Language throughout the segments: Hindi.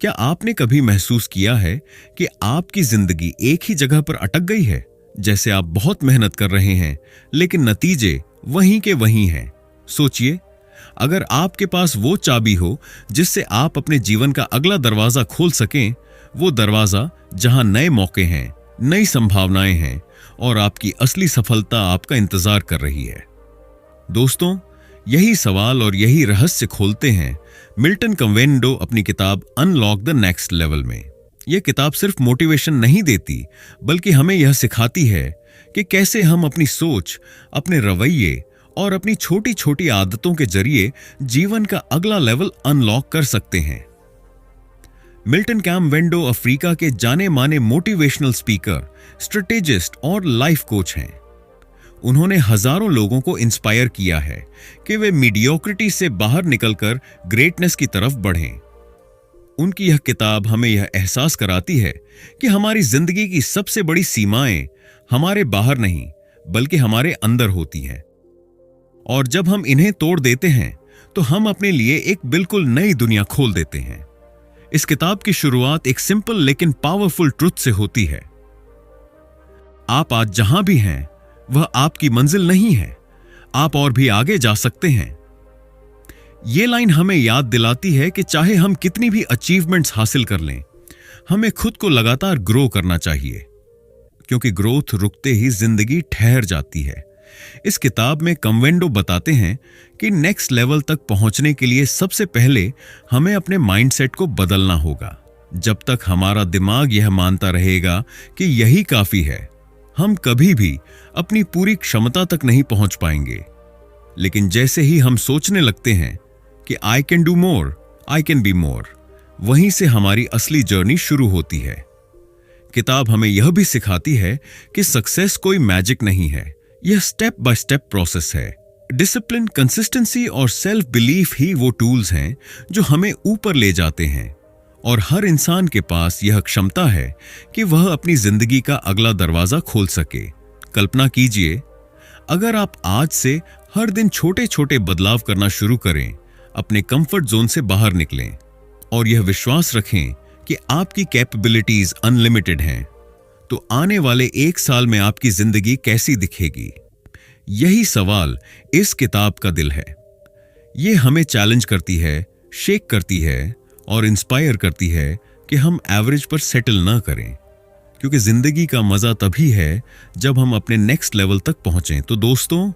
क्या आपने कभी महसूस किया है कि आपकी जिंदगी एक ही जगह पर अटक गई है? जैसे आप बहुत मेहनत कर रहे हैं लेकिन नतीजे वहीं के वहीं हैं। सोचिए, अगर आपके पास वो चाबी हो जिससे आप अपने जीवन का अगला दरवाजा खोल सकें, वो दरवाजा जहां नए मौके हैं, नई संभावनाएं हैं और आपकी असली सफलता आपका इंतजार कर रही है। दोस्तों, यही सवाल और यही रहस्य खोलते हैं मिल्टन कन्वेंडो अपनी किताब अनलॉक द नेक्स्ट लेवल में। यह किताब सिर्फ मोटिवेशन नहीं देती, बल्कि हमें यह सिखाती है कि कैसे हम अपनी सोच, अपने रवैये और अपनी छोटी छोटी आदतों के जरिए जीवन का अगला लेवल अनलॉक कर सकते हैं। मिल्टन कन्वेंडो अफ्रीका के जाने माने मोटिवेशनल स्पीकर, स्ट्रेटेजिस्ट और लाइफ कोच हैं। उन्होंने हजारों लोगों को इंस्पायर किया है कि वे मीडियोक्रिटी से बाहर निकलकर ग्रेटनेस की तरफ बढ़ें। उनकी यह किताब हमें यह एहसास कराती है कि हमारी जिंदगी की सबसे बड़ी सीमाएं हमारे बाहर नहीं, बल्कि हमारे अंदर होती हैं। और जब हम इन्हें तोड़ देते हैं तो हम अपने लिए एक बिल्कुल नई दुनिया खोल देते हैं। इस किताब की शुरुआत एक सिंपल लेकिन पावरफुल ट्रुथ से होती है। आप आज जहां भी हैं, वह आपकी मंजिल नहीं है। आप और भी आगे जा सकते हैं। यह लाइन हमें याद दिलाती है कि चाहे हम कितनी भी अचीवमेंट्स हासिल कर लें, हमें खुद को लगातार ग्रो करना चाहिए, क्योंकि ग्रोथ रुकते ही जिंदगी ठहर जाती है। इस किताब में कन्वेंडो बताते हैं कि नेक्स्ट लेवल तक पहुंचने के लिए सबसे पहले हमें अपने माइंडसेट को बदलना होगा। जब तक हमारा दिमाग यह मानता रहेगा कि यही काफी है, हम कभी भी अपनी पूरी क्षमता तक नहीं पहुंच पाएंगे। लेकिन जैसे ही हम सोचने लगते हैं कि I can do more, I can be more, वहीं से हमारी असली जर्नी शुरू होती है। किताब हमें यह भी सिखाती है कि सक्सेस कोई मैजिक नहीं है, यह स्टेप बाय स्टेप प्रोसेस है। डिसिप्लिन, कंसिस्टेंसी और सेल्फ बिलीफ ही वो टूल्स हैं जो हमें ऊपर ले जाते हैं। और हर इंसान के पास यह क्षमता है कि वह अपनी जिंदगी का अगला दरवाजा खोल सके। कल्पना कीजिए, अगर आप आज से हर दिन छोटे छोटे बदलाव करना शुरू करें, अपने कंफर्ट जोन से बाहर निकलें और यह विश्वास रखें कि आपकी कैपेबिलिटीज अनलिमिटेड हैं, तो आने वाले 1 साल में आपकी जिंदगी कैसी दिखेगी? यही सवाल इस किताब का दिल है। यह हमें चैलेंज करती है, शेक करती है और इंस्पायर करती है कि हम एवरेज पर सेटल ना करें, क्योंकि जिंदगी का मजा तभी है जब हम अपने नेक्स्ट लेवल तक पहुंचें। तो दोस्तों,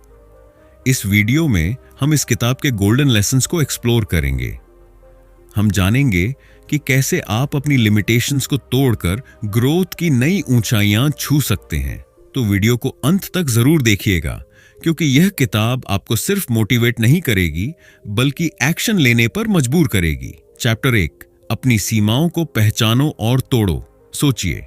इस वीडियो में हम इस किताब के गोल्डन लेसन्स को एक्सप्लोर करेंगे। हम जानेंगे कि कैसे आप अपनी लिमिटेशंस को तोड़कर ग्रोथ की नई ऊंचाइयां छू सकते हैं। तो वीडियो को अंत तक जरूर देखिएगा, क्योंकि यह किताब आपको सिर्फ मोटिवेट नहीं करेगी, बल्कि एक्शन लेने पर मजबूर करेगी। चैप्टर 1, अपनी सीमाओं को पहचानो और तोड़ो। सोचिए,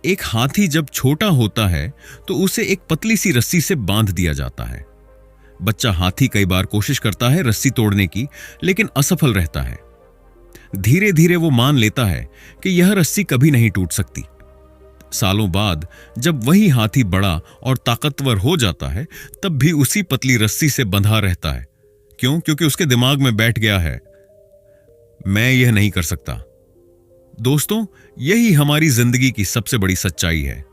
एक हाथी जब छोटा होता है तो उसे एक पतली सी रस्सी से बांध दिया जाता है। बच्चा हाथी कई बार कोशिश करता है रस्सी तोड़ने की, लेकिन असफल रहता है। धीरे धीरे वो मान लेता है कि यह रस्सी कभी नहीं टूट सकती। सालों बाद जब वही हाथी बड़ा और ताकतवर हो जाता है, तब भी उसी पतली रस्सी से बंधा रहता है। क्यों? क्योंकि उसके दिमाग में बैठ गया है, मैं यह नहीं कर सकता। दोस्तों, यही हमारी जिंदगी की सबसे बड़ी सच्चाई है।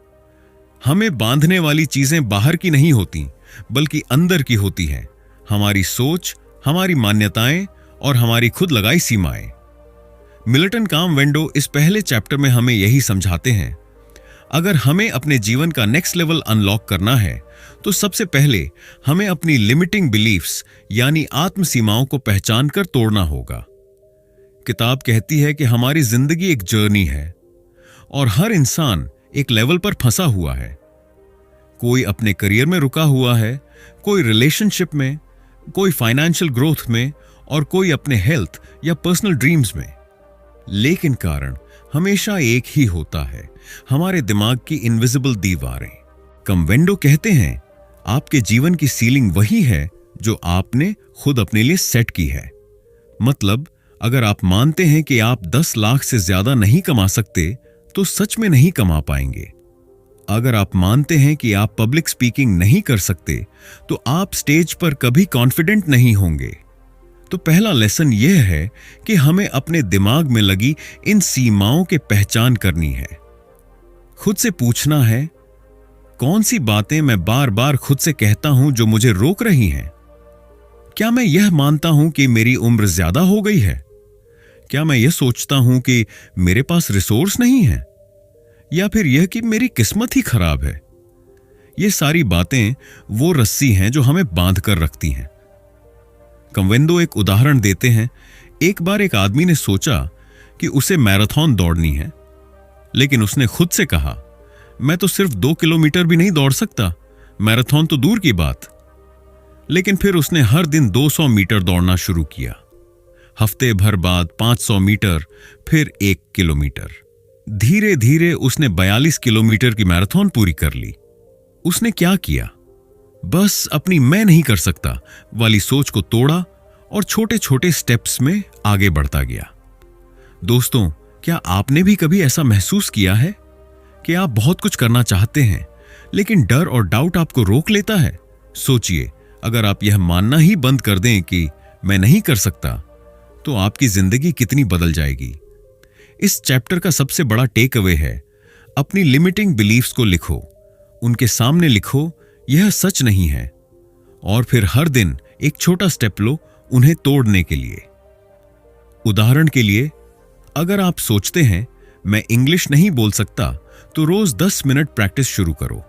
हमें बांधने वाली चीजें बाहर की नहीं होती, बल्कि अंदर की होती हैं। हमारी सोच, हमारी मान्यताएं और हमारी खुद लगाई सीमाएं। मिल्टन कन्वेंडो इस पहले चैप्टर में हमें यही समझाते हैं। अगर हमें अपने जीवन का नेक्स्ट लेवल अनलॉक करना है, तो सबसे पहले हमें अपनी लिमिटिंग बिलीफ्स यानी आत्म सीमाओं को पहचान कर तोड़ना होगा। किताब कहती है कि हमारी जिंदगी एक जर्नी है और हर इंसान एक लेवल पर फंसा हुआ है। कोई अपने करियर में रुका हुआ है, कोई रिलेशनशिप में, कोई फाइनेंशियल ग्रोथ में और कोई अपने हेल्थ या पर्सनल ड्रीम्स में। लेकिन कारण हमेशा एक ही होता है, हमारे दिमाग की इनविजिबल दीवारें। कन्वेंडो कहते हैं, आपके जीवन की सीलिंग वही है जो आपने खुद अपने लिए सेट की है। मतलब, अगर आप मानते हैं कि आप 10 लाख से ज्यादा नहीं कमा सकते, तो सच में नहीं कमा पाएंगे। अगर आप मानते हैं कि आप पब्लिक स्पीकिंग नहीं कर सकते, तो आप स्टेज पर कभी कॉन्फिडेंट नहीं होंगे। तो पहला लेसन यह है कि हमें अपने दिमाग में लगी इन सीमाओं के पहचान करनी है। खुद से पूछना है, कौन सी बातें मैं बार बार खुद से कहता हूं जो मुझे रोक रही हैं? क्या मैं यह मानता हूं कि मेरी उम्र ज्यादा हो गई है? क्या मैं यह सोचता हूं कि मेरे पास रिसोर्स नहीं है? या फिर यह कि मेरी किस्मत ही खराब है? ये सारी बातें वो रस्सी हैं जो हमें बांध कर रखती हैं। कन्वेंडो एक उदाहरण देते हैं। एक बार एक आदमी ने सोचा कि उसे मैराथन दौड़नी है, लेकिन उसने खुद से कहा, मैं तो सिर्फ 2 किलोमीटर भी नहीं दौड़ सकता, मैराथन तो दूर की बात। लेकिन फिर उसने हर दिन 200 मीटर दौड़ना शुरू किया। हफ्ते भर बाद 500 मीटर, फिर 1 किलोमीटर। धीरे धीरे उसने 42 किलोमीटर की मैराथन पूरी कर ली। उसने क्या किया? बस अपनी मैं नहीं कर सकता वाली सोच को तोड़ा और छोटे छोटे स्टेप्स में आगे बढ़ता गया। दोस्तों, क्या आपने भी कभी ऐसा महसूस किया है कि आप बहुत कुछ करना चाहते हैं, लेकिन डर और डाउट आपको रोक लेता है? सोचिए, अगर आप यह मानना ही बंद कर दें कि मैं नहीं कर सकता, तो आपकी जिंदगी कितनी बदल जाएगी। इस चैप्टर का सबसे बड़ा टेक अवे है, अपनी लिमिटिंग बिलीफ्स को लिखो, उनके सामने लिखो यह सच नहीं है, और फिर हर दिन एक छोटा स्टेप लो उन्हें तोड़ने के लिए। उदाहरण के लिए, अगर आप सोचते हैं मैं इंग्लिश नहीं बोल सकता, तो रोज 10 मिनट प्रैक्टिस शुरू करो।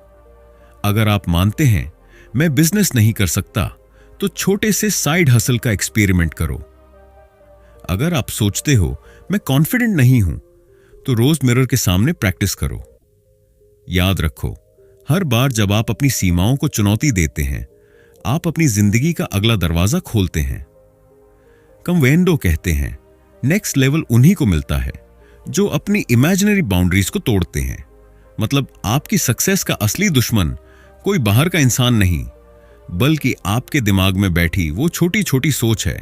अगर आप मानते हैं मैं बिजनेस नहीं कर सकता, तो छोटे से साइड हसल का एक्सपेरिमेंट करो। अगर आप सोचते हो मैं कॉन्फिडेंट नहीं हूं, तो रोज मिरर के सामने प्रैक्टिस करो। याद रखो, हर बार जब आप अपनी सीमाओं को चुनौती देते हैं, आप अपनी जिंदगी का अगला दरवाजा खोलते हैं। कन्वेंडो कहते हैं, नेक्स्ट लेवल उन्हीं को मिलता है जो अपनी इमेजिनरी बाउंड्रीज को तोड़ते हैं। मतलब आपकी सक्सेस का असली दुश्मन कोई बाहर का इंसान नहीं, बल्कि आपके दिमाग में बैठी वो छोटी छोटी सोच है।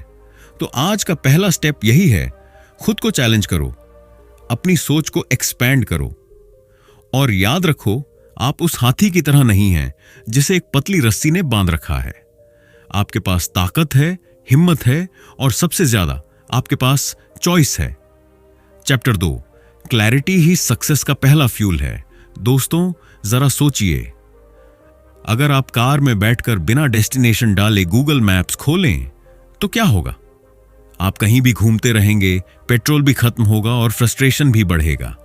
तो आज का पहला स्टेप यही है, खुद को चैलेंज करो, अपनी सोच को एक्सपैंड करो, और याद रखो, आप उस हाथी की तरह नहीं हैं जिसे एक पतली रस्सी ने बांध रखा है। आपके पास ताकत है, हिम्मत है, और सबसे ज्यादा आपके पास चॉइस है। चैप्टर 2, क्लैरिटी ही सक्सेस का पहला फ्यूल है। दोस्तों, जरा सोचिए, अगर आप कार में बैठकर बिना डेस्टिनेशन डाले गूगल मैप्स खोलें, तो क्या होगा? आप कहीं भी घूमते रहेंगे, पेट्रोल भी खत्म होगा और फ्रस्ट्रेशन भी बढ़ेगा।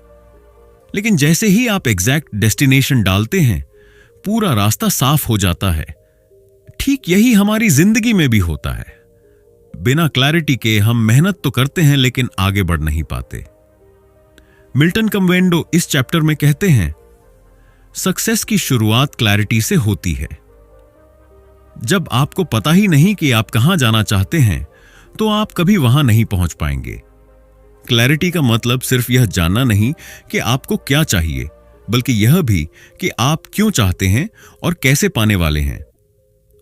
लेकिन जैसे ही आप एग्जैक्ट डेस्टिनेशन डालते हैं, पूरा रास्ता साफ हो जाता है। ठीक यही हमारी जिंदगी में भी होता है। बिना क्लैरिटी के हम मेहनत तो करते हैं, लेकिन आगे बढ़ नहीं पाते। मिल्टन कन्वेंडो इस चैप्टर में कहते हैं, सक्सेस की शुरुआत क्लैरिटी से होती है। जब आपको पता ही नहीं कि आप कहां जाना चाहते हैं, तो आप कभी वहां नहीं पहुंच पाएंगे। क्लैरिटी का मतलब सिर्फ यह जानना नहीं कि आपको क्या चाहिए, बल्कि यह भी कि आप क्यों चाहते हैं और कैसे पाने वाले हैं।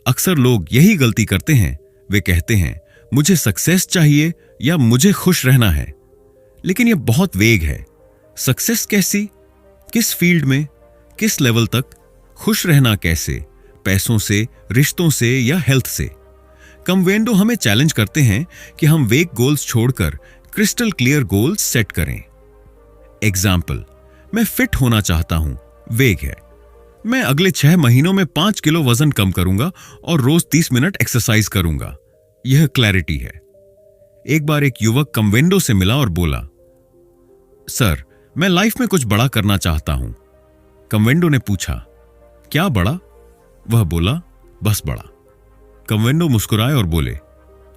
अक्सर लोग यही गलती करते हैं। वे कहते हैं, मुझे सक्सेस चाहिए या मुझे खुश रहना है। लेकिन यह बहुत वेग है। सक्सेस कैसी? किस फील्ड में? किस लेवल तक? खुश रहना कैसे? पैसों से, रिश्तों से, या हेल्थ से? कन्वेंडो हमें चैलेंज करते हैं कि हम वेग गोल्स छोड़कर क्रिस्टल क्लियर गोल्स सेट करें। एग्जाम्पल, मैं फिट होना चाहता हूं, वेग है। मैं अगले 6 महीनों में 5 किलो वजन कम करूंगा और रोज 30 मिनट एक्सरसाइज करूंगा। यह क्लैरिटी है। एक बार एक युवक कन्वेंडो से मिला और बोला, सर, मैं लाइफ में कुछ बड़ा करना चाहता हूं। कन्वेंडो ने पूछा, क्या बड़ा? वह बोला, बस बड़ा। कन्वेंडो मुस्कुराए और बोले,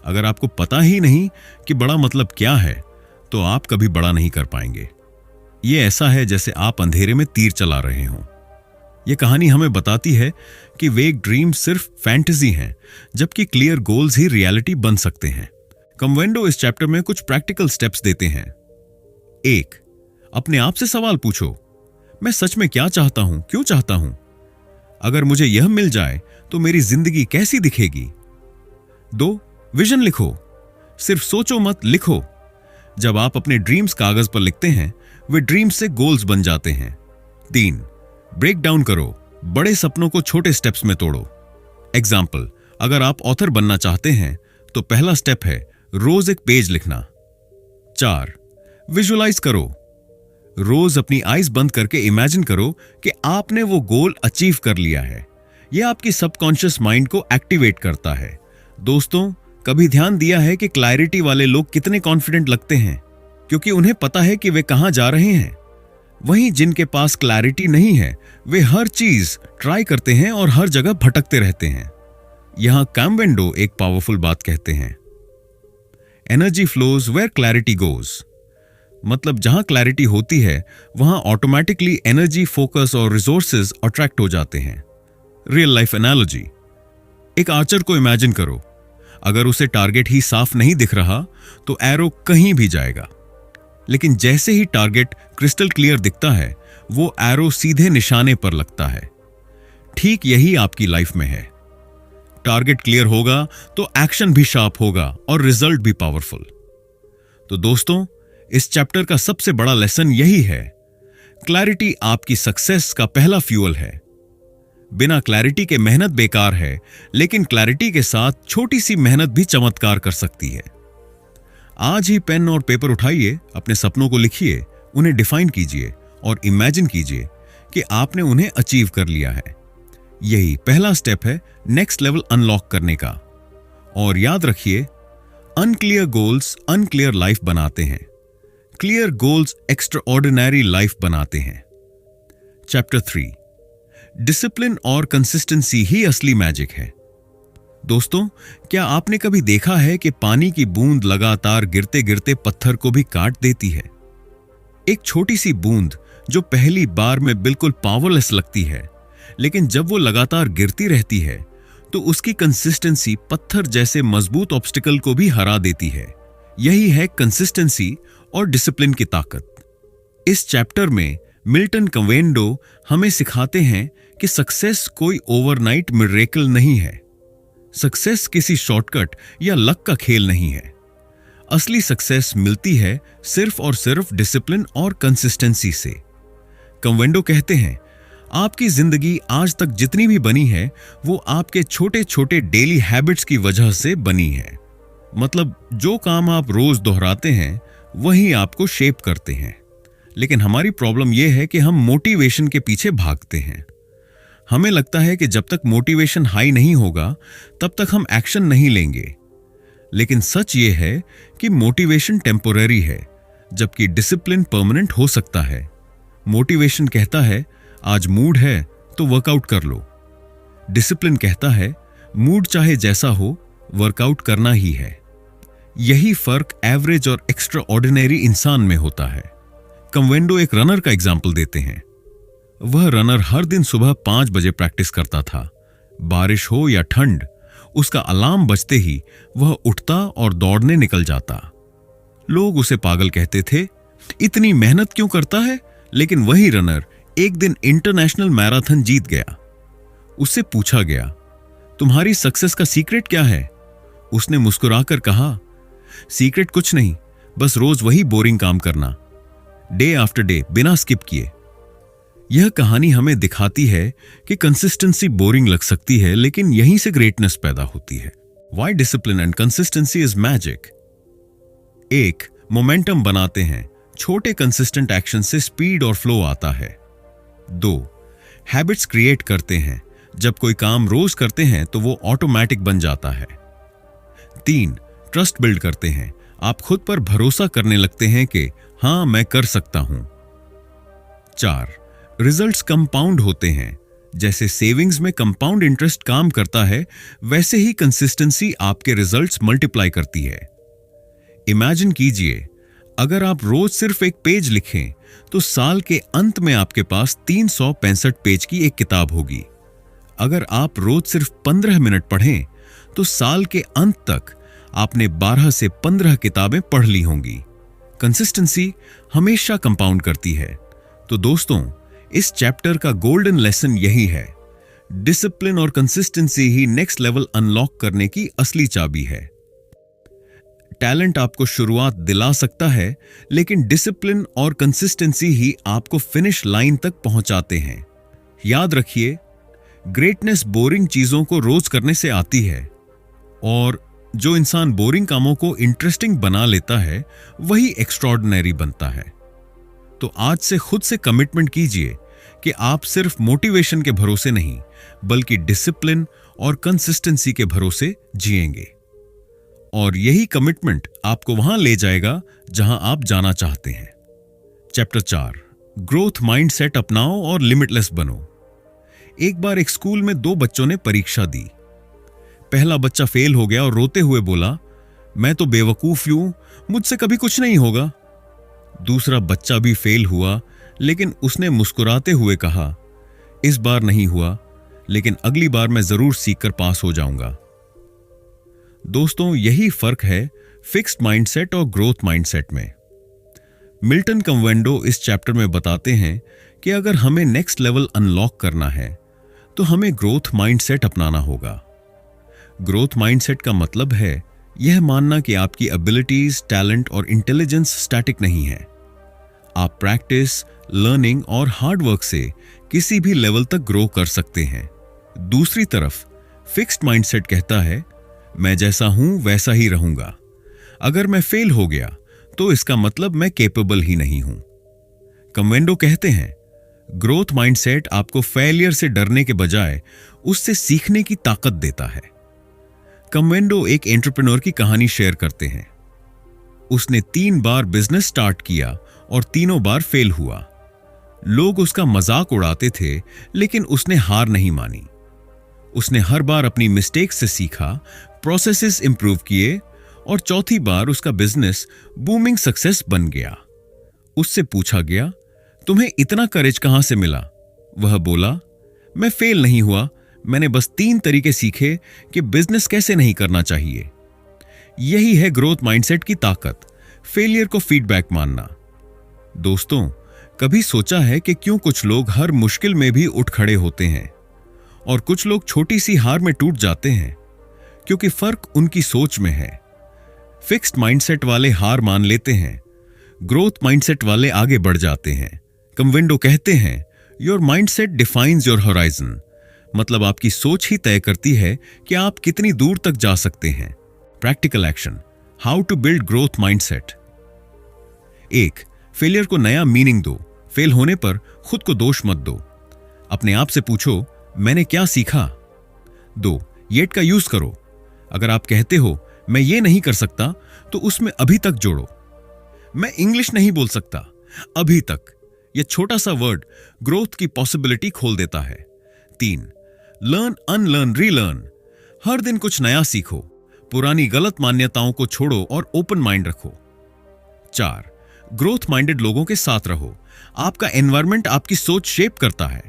अगर आपको पता ही नहीं कि बड़ा मतलब क्या है, तो आप कभी बड़ा नहीं कर पाएंगे। यह ऐसा है जैसे आप अंधेरे में तीर चला रहे हों। यह कहानी हमें बताती है कि वेग ड्रीम सिर्फ फैंटेसी हैं, जबकि क्लियर गोल्स ही रियलिटी बन सकते हैं। कन्वेंडो इस चैप्टर में कुछ प्रैक्टिकल स्टेप्स देते हैं। 1. अपने आप से सवाल पूछो, मैं सच में क्या चाहता हूं, क्यों चाहता हूं? अगर मुझे यह मिल जाए तो मेरी जिंदगी कैसी दिखेगी? 2. विजन लिखो। सिर्फ सोचो मत, लिखो। जब आप अपने ड्रीम्स कागज पर लिखते हैं, वे ड्रीम्स से गोल्स बन जाते हैं। 3. ब्रेक डाउन करो। बड़े सपनों को छोटे स्टेप्स में तोड़ो। एग्जाम्पल, अगर आप ऑथर बनना चाहते हैं, तो पहला स्टेप है रोज एक पेज लिखना। 4, विजुअलाइज करो। रोज अपनी आईज बंद करके इमेजिन करो कि आपने वो गोल अचीव कर लिया है। यह आपकी सबकॉन्शियस माइंड को एक्टिवेट करता है। दोस्तों, कभी ध्यान दिया है कि क्लैरिटी वाले लोग कितने कॉन्फिडेंट लगते हैं? क्योंकि उन्हें पता है कि वे कहां जा रहे हैं। वहीं जिनके पास क्लैरिटी नहीं है, वे हर चीज ट्राई करते हैं और हर जगह भटकते रहते हैं। यहां कैम्वेंडो एक पावरफुल बात कहते हैं, energy flows where clarity goes. मतलब जहां क्लैरिटी होती है वहां ऑटोमेटिकली एनर्जी, फोकस और रिसोर्सेज अट्रैक्ट हो जाते हैं। रियल लाइफ एनालॉजी, एक आर्चर को इमेजिन करो। अगर उसे टारगेट ही साफ नहीं दिख रहा तो एरो कहीं भी जाएगा, लेकिन जैसे ही टारगेट क्रिस्टल क्लियर दिखता है वो एरो सीधे निशाने पर लगता है। ठीक यही आपकी लाइफ में है। टारगेट क्लियर होगा तो एक्शन भी शार्प होगा और रिजल्ट भी पावरफुल। तो दोस्तों, इस चैप्टर का सबसे बड़ा लेसन यही है, क्लैरिटी आपकी सक्सेस का पहला फ्यूल है। बिना क्लैरिटी के मेहनत बेकार है, लेकिन क्लैरिटी के साथ छोटी सी मेहनत भी चमत्कार कर सकती है। आज ही पेन और पेपर उठाइए, अपने सपनों को लिखिए, उन्हें डिफाइन कीजिए और इमेजिन कीजिए कि आपने उन्हें अचीव कर लिया है। यही पहला स्टेप है नेक्स्ट लेवल अनलॉक करने का। और याद रखिए, अनक्लियर गोल्स अनक्लियर लाइफ बनाते हैं, क्लियर गोल्स एक्स्ट्राऑर्डिनरी लाइफ बनाते हैं। चैप्टर 3, डिसिप्लिन और कंसिस्टेंसी ही असली मैजिक है। दोस्तों, क्या आपने कभी देखा है कि पानी की बूंद लगातार गिरते गिरते पत्थर को भी काट देती है? एक छोटी सी बूंद जो पहली बार में बिल्कुल पावरलेस लगती है, लेकिन जब वो लगातार गिरती रहती है तो उसकी कंसिस्टेंसी पत्थर जैसे मजबूत ऑब्स्टिकल को भी हरा देती है। यही है कंसिस्टेंसी और डिसिप्लिन की ताकत। इस चैप्टर में मिल्टन कवेंडो हमें सिखाते हैं कि सक्सेस कोई ओवरनाइट मिरेकल नहीं है। सक्सेस किसी शॉर्टकट या लक का खेल नहीं है। असली सक्सेस मिलती है सिर्फ और सिर्फ डिसिप्लिन और कंसिस्टेंसी से। कवेंडो कहते हैं, आपकी जिंदगी आज तक जितनी भी बनी है वो आपके छोटे छोटे डेली हैबिट्स की वजह से बनी है। मतलब जो काम आप रोज दोहराते हैं वही आपको शेप करते हैं। लेकिन हमारी प्रॉब्लम यह है कि हम मोटिवेशन के पीछे भागते हैं। हमें लगता है कि जब तक मोटिवेशन हाई नहीं होगा तब तक हम एक्शन नहीं लेंगे। लेकिन सच ये है कि मोटिवेशन टेम्पोररी है, जबकि डिसिप्लिन परमानेंट हो सकता है। मोटिवेशन कहता है आज मूड है तो वर्कआउट कर लो। डिसिप्लिन कहता है मूड चाहे जैसा हो, वर्कआउट करना ही है। यही फर्क एवरेज और एक्स्ट्रा ऑर्डिनरी इंसान में होता है। कवेंडो एक रनर का एग्जाम्पल देते हैं। वह रनर हर दिन सुबह 5 बजे प्रैक्टिस करता था। बारिश हो या ठंड, उसका अलार्म बजते ही वह उठता और दौड़ने निकल जाता। लोग उसे पागल कहते थे, इतनी मेहनत क्यों करता है? लेकिन वही रनर एक दिन इंटरनेशनल मैराथन जीत गया। उससे पूछा गया, तुम्हारी सक्सेस का सीक्रेट क्या है? उसने मुस्कुराकर कहा, सीक्रेट कुछ नहीं, बस रोज वही बोरिंग काम करना, डे आफ्टर डे, बिना स्किप किए। यह कहानी हमें दिखाती है कि कंसिस्टेंसी बोरिंग लग सकती है, लेकिन यहीं से ग्रेटनेस पैदा होती है। Why discipline and consistency is magic? 1. Momentum बनाते हैं। छोटे कंसिस्टेंट एक्शन से स्पीड और फ्लो आता है। 2. हैबिट्स क्रिएट करते हैं। जब कोई काम रोज करते हैं तो वो ऑटोमेटिक बन जाता है। 3. ट्रस्ट बिल्ड करते हैं। आप खुद पर भरोसा करने लगते हैं कि हां, मैं कर सकता हूं। 4. रिजल्ट्स कंपाउंड होते हैं। जैसे सेविंग्स में कंपाउंड इंटरेस्ट काम करता है, वैसे ही कंसिस्टेंसी आपके रिजल्ट्स मल्टीप्लाई करती है। इमेजिन कीजिए, अगर आप रोज सिर्फ एक पेज लिखें तो साल के अंत में आपके पास 365 पेज की एक किताब होगी। अगर आप रोज सिर्फ 15 मिनट पढ़ें तो साल के अंत तक आपने 12 से 15 किताबें पढ़ ली होंगी। कंसिस्टेंसी हमेशा कंपाउंड करती है। तो दोस्तों, इस चैप्टर का गोल्डन लेसन यही है, डिसिप्लिन और कंसिस्टेंसी ही नेक्स्ट लेवल अनलॉक करने की असली चाबी है। टैलेंट आपको शुरुआत दिला सकता है, लेकिन डिसिप्लिन और कंसिस्टेंसी ही आपको फिनिश लाइन तक पहुंचाते हैं। याद रखिए, ग्रेटनेस बोरिंग चीजों को रोज करने से आती है और जो इंसान बोरिंग कामों को इंटरेस्टिंग बना लेता है वही एक्स्ट्रॉर्डिनरी बनता है। तो आज से खुद से कमिटमेंट कीजिए कि आप सिर्फ मोटिवेशन के भरोसे नहीं बल्कि डिसिप्लिन और कंसिस्टेंसी के भरोसे जिएंगे। और यही कमिटमेंट आपको वहां ले जाएगा जहां आप जाना चाहते हैं। चैप्टर 4, ग्रोथ माइंडसेट अपनाओ और लिमिटलेस बनो। एक बार एक स्कूल में 2 बच्चों ने परीक्षा दी। पहला बच्चा फेल हो गया और रोते हुए बोला, मैं तो बेवकूफ हूं, मुझसे कभी कुछ नहीं होगा। दूसरा बच्चा भी फेल हुआ, लेकिन उसने मुस्कुराते हुए कहा, इस बार नहीं हुआ, लेकिन अगली बार मैं जरूर सीखकर पास हो जाऊंगा। दोस्तों, यही फर्क है फिक्स्ड माइंडसेट और ग्रोथ माइंडसेट में। मिल्टन कन्वेंडो इस चैप्टर में बताते हैं कि अगर हमें नेक्स्ट लेवल अनलॉक करना है तो हमें ग्रोथ माइंडसेट अपनाना होगा। ग्रोथ माइंडसेट का मतलब है यह मानना कि आपकी एबिलिटीज, टैलेंट और इंटेलिजेंस स्टैटिक नहीं है। आप प्रैक्टिस, लर्निंग और हार्डवर्क से किसी भी लेवल तक ग्रो कर सकते हैं। दूसरी तरफ फिक्स्ड माइंडसेट कहता है, मैं जैसा हूं वैसा ही रहूंगा। अगर मैं फेल हो गया तो इसका मतलब मैं कैपेबल ही नहीं हूं। कन्वेंडो कहते हैं, ग्रोथ माइंडसेट आपको फेलियर से डरने के बजाय उससे सीखने की ताकत देता है। कन्वेंडो एक एंटरप्रेन्योर की कहानी शेयर करते हैं। उसने 3 बार बिजनेस स्टार्ट किया और तीनों बार फेल हुआ। लोग उसका मजाक उड़ाते थे, लेकिन उसने हार नहीं मानी। उसने हर बार अपनी मिस्टेक से सीखा, प्रोसेसेस इंप्रूव किए और चौथी बार उसका बिजनेस बूमिंग सक्सेस बन गया। उससे पूछा गया, तुम्हें इतना करेज कहां से मिला? वह बोला, मैं फेल नहीं हुआ, मैंने बस 3 तरीके सीखे कि बिजनेस कैसे नहीं करना चाहिए। यही है ग्रोथ माइंडसेट की ताकत, फेलियर को फीडबैक मानना। दोस्तों, कभी सोचा है कि क्यों कुछ लोग हर मुश्किल में भी उठ खड़े होते हैं और कुछ लोग छोटी सी हार में टूट जाते हैं? क्योंकि फर्क उनकी सोच में है। फिक्स्ड माइंडसेट वाले हार मान लेते हैं, ग्रोथ माइंडसेट वाले आगे बढ़ जाते हैं। कन्वेंडो कहते हैं, your mindset defines your horizon, मतलब आपकी सोच ही तय करती है कि आप कितनी दूर तक जा सकते हैं। Practical action, how to build growth mindset. 1, failure को नया मीनिंग दो। फेल होने पर खुद को दोष मत दो। अपने आप से पूछो, मैंने क्या सीखा? 2, येट का यूज करो। अगर आप कहते हो मैं ये नहीं कर सकता, तो उसमें अभी तक जोड़ो। मैं इंग्लिश नहीं बोल सकता, अभी तक। यह छोटा सा वर्ड ग्रोथ की पॉसिबिलिटी खोल देता है। 3, लर्न, अनलर्न, रीलर्न। हर दिन कुछ नया सीखो, पुरानी गलत मान्यताओं को छोड़ो और ओपन माइंड रखो। 4, ग्रोथ माइंडेड लोगों के साथ रहो। आपका एनवायरनमेंट आपकी सोच शेप करता है।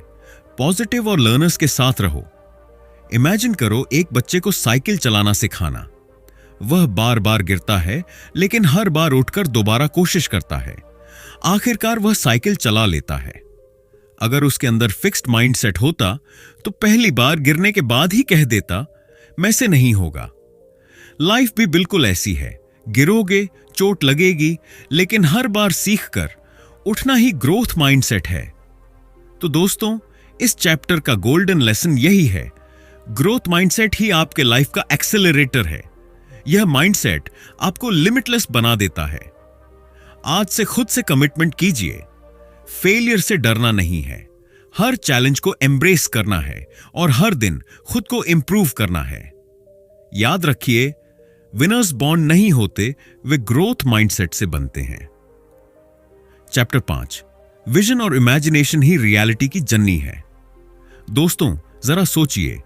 पॉजिटिव और लर्नर्स के साथ रहो। इमेजिन करो एक बच्चे को साइकिल चलाना सिखाना। वह बार बार गिरता है, लेकिन हर बार उठकर दोबारा कोशिश करता है। आखिरकार वह साइकिल चला लेता है। अगर उसके अंदर फिक्स्ड माइंडसेट होता तो पहली बार गिरने के बाद ही कह देता, मैं से नहीं होगा। लाइफ भी बिल्कुल ऐसी है, गिरोगे, चोट लगेगी, लेकिन हर बार सीखकर उठना ही ग्रोथ माइंडसेट है। तो दोस्तों, इस चैप्टर का गोल्डन लेसन यही है, ग्रोथ माइंडसेट ही आपके लाइफ का एक्सेलरेटर है। यह माइंडसेट आपको लिमिटलेस बना देता है। आज से खुद से कमिटमेंट कीजिए, फेलियर से डरना नहीं है, हर चैलेंज को एम्ब्रेस करना है और हर दिन खुद को इंप्रूव करना है। याद रखिए, विनर्स बॉर्न नहीं होते, वे ग्रोथ माइंडसेट से बनते हैं। चैप्टर 5, विजन और इमेजिनेशन ही रियलिटी की जर्नी है। दोस्तों, जरा सोचिए,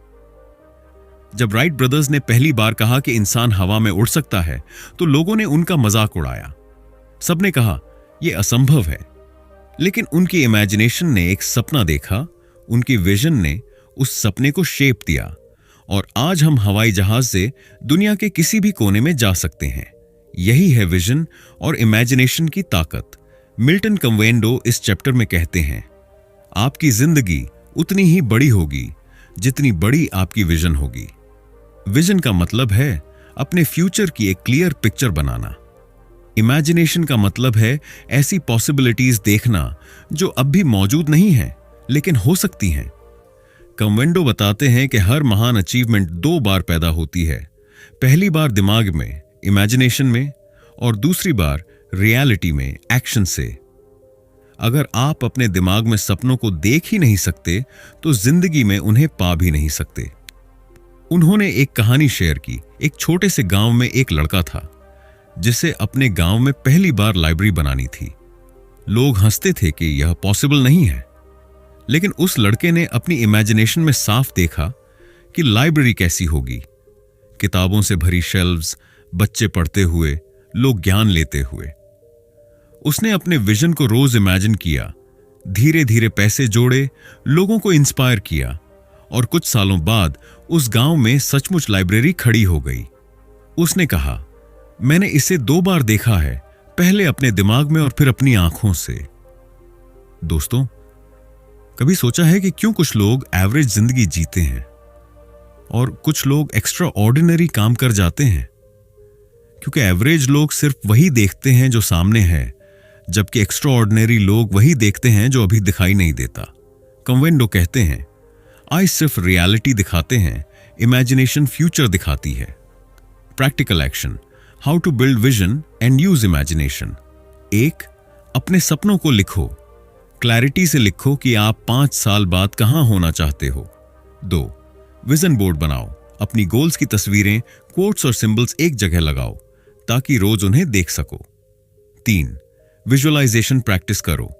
जब राइट ब्रदर्स ने पहली बार कहा कि इंसान हवा में उड़ सकता है, तो लोगों ने उनका मजाक उड़ाया। सबने कहा यह असंभव है, लेकिन उनकी इमेजिनेशन ने एक सपना देखा, उनकी विजन ने उस सपने को शेप दिया और आज हम हवाई जहाज से दुनिया के किसी भी कोने में जा सकते हैं। यही है विजन और इमेजिनेशन की ताकत। मिल्टन कन्वेंडो इस चैप्टर में कहते हैं, आपकी जिंदगी उतनी ही बड़ी होगी जितनी बड़ी आपकी विजन होगी। विजन का मतलब है अपने फ्यूचर की एक क्लियर पिक्चर बनाना। इमेजिनेशन का मतलब है ऐसी पॉसिबिलिटीज देखना जो अब भी मौजूद नहीं है लेकिन हो सकती हैं। कन्वेंडो बताते हैं कि हर महान अचीवमेंट 2 बार पैदा होती है, पहली बार दिमाग में, इमेजिनेशन में, और दूसरी बार रियलिटी में, एक्शन से। अगर आप अपने दिमाग में सपनों को देख ही नहीं सकते तो जिंदगी में उन्हें पा भी नहीं सकते। उन्होंने एक कहानी शेयर की। एक छोटे से गांव में एक लड़का था जिसे अपने गांव में पहली बार लाइब्रेरी बनानी थी। लोग हंसते थे कि यह पॉसिबल नहीं है, लेकिन उस लड़के ने अपनी इमेजिनेशन में साफ देखा कि लाइब्रेरी कैसी होगी। किताबों से भरी शेल्व्स, बच्चे पढ़ते हुए, लोग ज्ञान लेते हुए। उसने अपने विजन को रोज इमेजिन किया, धीरे धीरे पैसे जोड़े, लोगों को इंस्पायर किया, और कुछ सालों बाद उस गांव में सचमुच लाइब्रेरी खड़ी हो गई। उसने कहा, मैंने इसे 2 बार देखा है, पहले अपने दिमाग में और फिर अपनी आंखों से। दोस्तों, कभी सोचा है कि क्यों कुछ लोग एवरेज जिंदगी जीते हैं और कुछ लोग एक्स्ट्रा ऑर्डिनरी काम कर जाते हैं? क्योंकि एवरेज लोग सिर्फ वही देखते हैं जो सामने है, जबकि एक्स्ट्रा ऑर्डिनरी लोग वही देखते हैं जो अभी दिखाई नहीं देता। कन्वेंडो कहते हैं, आइज सिर्फ रियलिटी दिखाते हैं, इमेजिनेशन फ्यूचर दिखाती है। Practical action, how to build vision and use imagination. 1. अपने सपनों को लिखो। क्लैरिटी से लिखो कि आप 5 साल बाद कहां होना चाहते हो। 2. विजन बोर्ड बनाओ। अपनी गोल्स की तस्वीरें, कोट्स और सिंबल्स एक जगह लगाओ ताकि रोज उन्हें देख सको। 3. विजुअलाइजेशन प्रैक्टिस करो।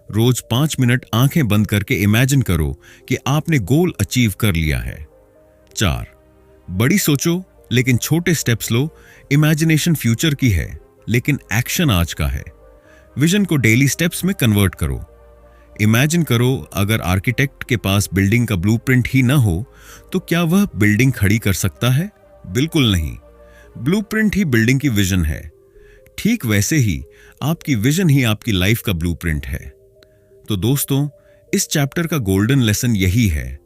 रोज 5 मिनट आंखें बंद करके इमेजिन करो कि आपने गोल अचीव कर लिया है। 4. बड़ी सोचो लेकिन छोटे स्टेप्स लो। इमेजिनेशन फ्यूचर की है लेकिन एक्शन आज का है। विजन को डेली स्टेप्स में कन्वर्ट करो। इमेजिन करो, अगर आर्किटेक्ट के पास बिल्डिंग का ब्लूप्रिंट ही ना हो तो क्या वह बिल्डिंग खड़ी कर सकता है? बिल्कुल नहीं। ब्लूप्रिंट ही बिल्डिंग की विजन है। ठीक वैसे ही आपकी विजन ही आपकी लाइफ का ब्लूप्रिंट है। तो दोस्तों, इस चैप्टर का गोल्डन लेसन यही है,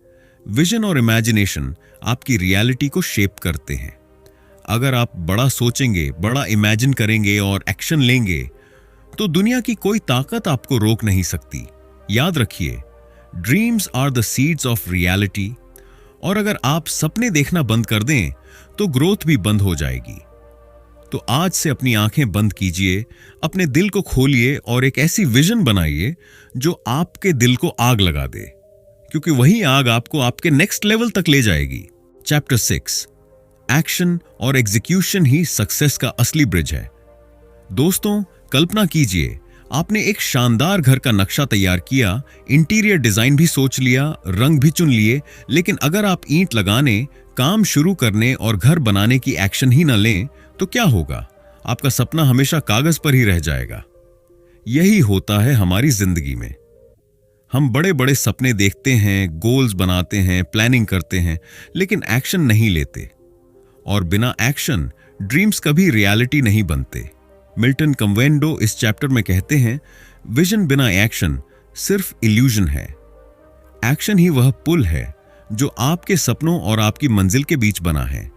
विजन और इमेजिनेशन आपकी रियलिटी को शेप करते हैं। अगर आप बड़ा सोचेंगे, बड़ा इमेजिन करेंगे और एक्शन लेंगे तो दुनिया की कोई ताकत आपको रोक नहीं सकती। याद रखिए, dreams are the seeds of reality. और अगर आप सपने देखना बंद कर दें तो ग्रोथ भी बंद हो जाएगी। तो आज से अपनी आंखें बंद कीजिए, अपने दिल को खोलिए और एक ऐसी विजन बनाइए जो आपके दिल को आग लगा दे, क्योंकि वही आग आपको आपके नेक्स्ट लेवल तक ले जाएगी। चैप्टर 6, एक्शन और एग्जीक्यूशन ही सक्सेस का असली ब्रिज है। दोस्तों, कल्पना कीजिए, आपने एक शानदार घर का नक्शा तैयार किया, इंटीरियर डिजाइन भी सोच लिया, रंग भी चुन लिए, लेकिन अगर आप ईंट लगाने, काम शुरू करने और घर बनाने की एक्शन ही न लें तो क्या होगा? आपका सपना हमेशा कागज पर ही रह जाएगा। यही होता है हमारी जिंदगी में। हम बड़े बड़े सपने देखते हैं, गोल्स बनाते हैं, प्लानिंग करते हैं, लेकिन एक्शन नहीं लेते। और बिना एक्शन ड्रीम्स कभी रियलिटी नहीं बनते। मिल्टन कन्वेंडो इस चैप्टर में कहते हैं, विजन बिना एक्शन सिर्फ इल्यूजन है। एक्शन ही वह पुल है जो आपके सपनों और आपकी मंजिल के बीच बना है।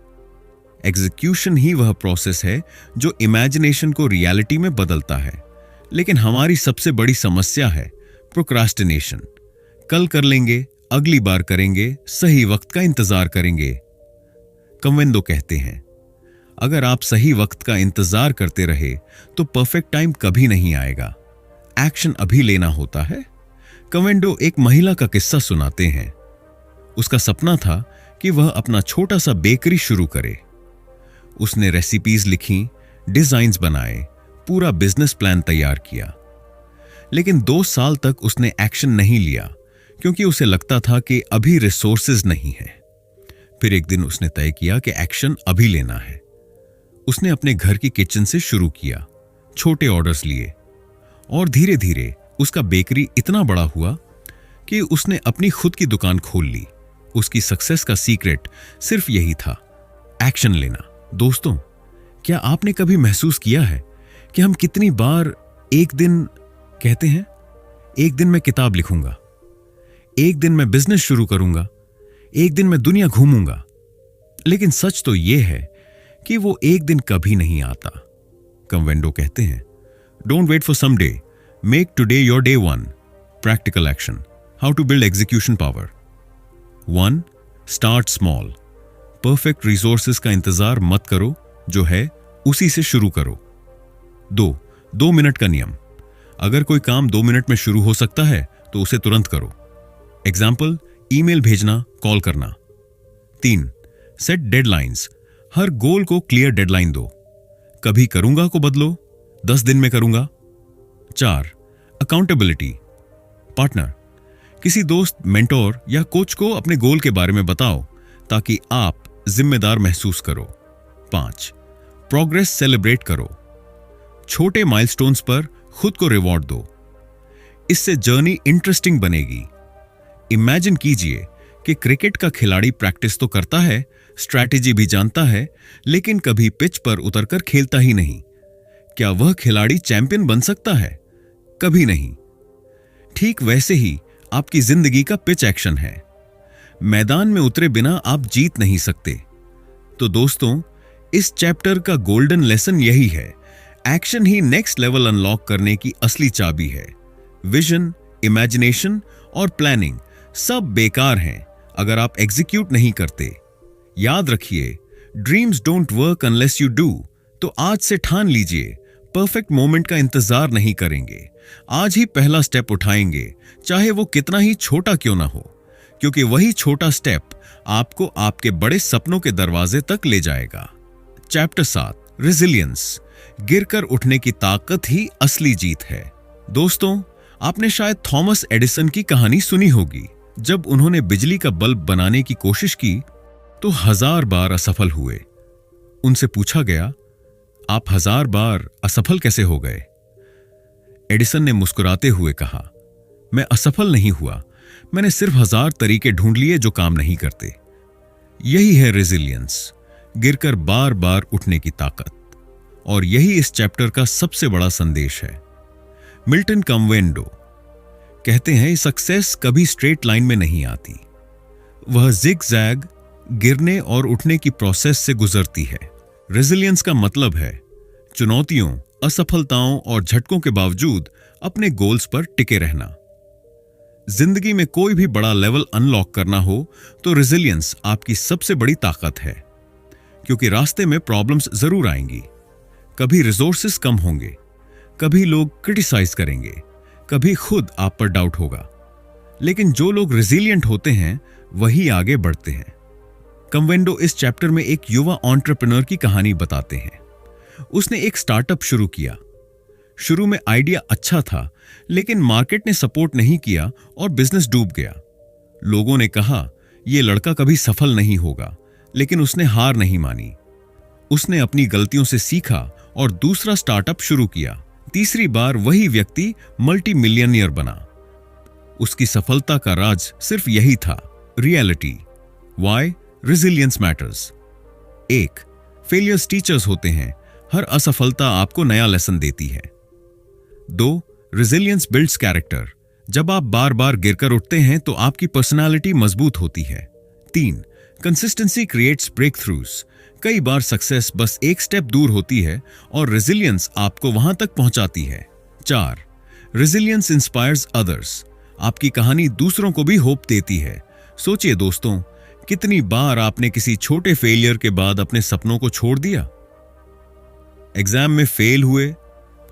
एग्जीक्यूशन ही वह प्रोसेस है जो इमेजिनेशन को रियलिटी में बदलता है। लेकिन हमारी सबसे बड़ी समस्या है प्रोक्रास्टिनेशन। कल कर लेंगे, अगली बार करेंगे, सही वक्त का इंतजार करेंगे। कन्वेंडो कहते हैं, अगर आप सही वक्त का इंतजार करते रहे तो परफेक्ट टाइम कभी नहीं आएगा। एक्शन अभी लेना होता है। कन्वेंडो एक महिला का किस्सा सुनाते हैं। उसका सपना था कि वह अपना छोटा सा बेकरी शुरू करे। उसने रेसिपीज लिखी, डिजाइन्स बनाए, पूरा बिजनेस प्लान तैयार किया, लेकिन 2 साल तक उसने एक्शन नहीं लिया क्योंकि उसे लगता था कि अभी रिसोर्सेज नहीं है। फिर एक दिन उसने तय किया कि एक्शन अभी लेना है। उसने अपने घर की किचन से शुरू किया, छोटे ऑर्डर्स लिए और धीरे धीरे उसका बेकरी इतना बड़ा हुआ कि उसने अपनी खुद की दुकान खोल ली। उसकी सक्सेस का सीक्रेट सिर्फ यही था, एक्शन लेना। दोस्तों, क्या आपने कभी महसूस किया है कि हम कितनी बार एक दिन कहते हैं, एक दिन मैं किताब लिखूंगा, एक दिन मैं बिजनेस शुरू करूंगा, एक दिन मैं दुनिया घूमूंगा, लेकिन सच तो यह है कि वो एक दिन कभी नहीं आता। कन्वेंडो कहते हैं, don't wait for some day, make today your day 1। Practical action, how to build execution power. 1. Start small. Perfect resources का इंतजार मत करो, जो है उसी से शुरू करो। 2 मिनट का नियम। अगर कोई काम 2 मिनट में शुरू हो सकता है तो उसे तुरंत करो। एग्जाम्पल, ईमेल भेजना, कॉल करना। 3 सेट डेडलाइंस। हर गोल को क्लियर डेडलाइन दो। कभी करूंगा को बदलो, 10 दिन में करूंगा। 4 अकाउंटेबिलिटी। पार्टनर, किसी दोस्त, मेंटोर या कोच को अपने गोल के बारे में बताओ ताकि आप जिम्मेदार महसूस करो। 5 प्रोग्रेस सेलिब्रेट करो। छोटे माइलस्टोन्स पर खुद को रिवॉर्ड दो। इससे जर्नी इंटरेस्टिंग बनेगी। इमेजिन कीजिए कि क्रिकेट का खिलाड़ी प्रैक्टिस तो करता है, स्ट्रैटेजी भी जानता है, लेकिन कभी पिच पर उतरकर खेलता ही नहीं। क्या वह खिलाड़ी चैंपियन बन सकता है? कभी नहीं। ठीक वैसे ही आपकी जिंदगी का पिच एक्शन है। मैदान में उतरे बिना आप जीत नहीं सकते। तो दोस्तों, इस चैप्टर का गोल्डन लेसन यही है, एक्शन ही नेक्स्ट लेवल अनलॉक करने की असली चाबी है। विजन, इमेजिनेशन और प्लानिंग सब बेकार हैं अगर आप एग्जीक्यूट नहीं करते। याद रखिए, dreams don't work unless you do. तो आज से ठान लीजिए, परफेक्ट मोमेंट का इंतजार नहीं करेंगे। आज ही पहला स्टेप उठाएंगे, चाहे वो कितना ही छोटा क्यों ना हो, क्योंकि वही छोटा स्टेप आपको आपके बड़े सपनों के दरवाजे तक ले जाएगा। Chapter 7 resilience. गिरकर उठने की ताकत ही असली जीत है। दोस्तों, आपने शायद थॉमस एडिसन की कहानी सुनी होगी। जब उन्होंने बिजली का बल्ब बनाने की कोशिश की तो 1000 बार असफल हुए। उनसे पूछा गया, आप 1000 बार असफल कैसे हो गए? एडिसन ने मुस्कुराते हुए कहा, मैं असफल नहीं हुआ, मैंने सिर्फ 1000 तरीके ढूंढ लिए जो काम नहीं करते। यही है रेजिलियंस, गिरकर बार बार उठने की ताकत। और यही इस चैप्टर का सबसे बड़ा संदेश है। मिल्टन कम्वेंडो कहते हैं, सक्सेस कभी स्ट्रेट लाइन में नहीं आती, वह जिग-जैग, गिरने और उठने की प्रोसेस से गुजरती है। रेजिलियंस का मतलब है चुनौतियों, असफलताओं और झटकों के बावजूद अपने गोल्स पर टिके रहना। जिंदगी में कोई भी बड़ा लेवल अनलॉक करना हो तो रेजिलियंस आपकी सबसे बड़ी ताकत है, क्योंकि रास्ते में प्रॉब्लम्स जरूर आएंगी। कभी रिसोर्सेस कम होंगे, कभी लोग क्रिटिसाइज करेंगे, कभी खुद आप पर डाउट होगा, लेकिन जो लोग रेजिलियंट होते हैं वही आगे बढ़ते हैं। कम्वेंडो इस चैप्टर में एक युवा एंटरप्रेन्योर की कहानी बताते हैं। उसने एक स्टार्टअप शुरू किया। शुरू में आइडिया अच्छा था, लेकिन मार्केट ने सपोर्ट नहीं किया और बिजनेस डूब गया। लोगों ने कहा, यह लड़का कभी सफल नहीं होगा, लेकिन उसने हार नहीं मानी। उसने अपनी गलतियों से सीखा और दूसरा स्टार्टअप शुरू किया। तीसरी बार वही व्यक्ति मल्टी मिलियनियर बना। उसकी सफलता का राज सिर्फ यही था, reality. Why resilience matters. 1 failures teachers होते हैं, हर असफलता आपको नया लेसन देती है। 2 रेजिलियंस बिल्ड्स कैरेक्टर। जब आप बार बार गिरकर उठते हैं तो आपकी पर्सनालिटी मजबूत होती है। 3 कंसिस्टेंसी क्रिएट्स ब्रेक थ्रूज। कई बार सक्सेस बस एक स्टेप दूर होती है और रेजिलियंस आपको वहां तक पहुंचाती है। 4 रेजिलियंस इंस्पायर्स अदर्स। आपकी कहानी दूसरों को भी होप देती है। सोचिए दोस्तों, कितनी बार आपने किसी छोटे फेलियर के बाद अपने सपनों को छोड़ दिया। एग्जाम में फेल हुए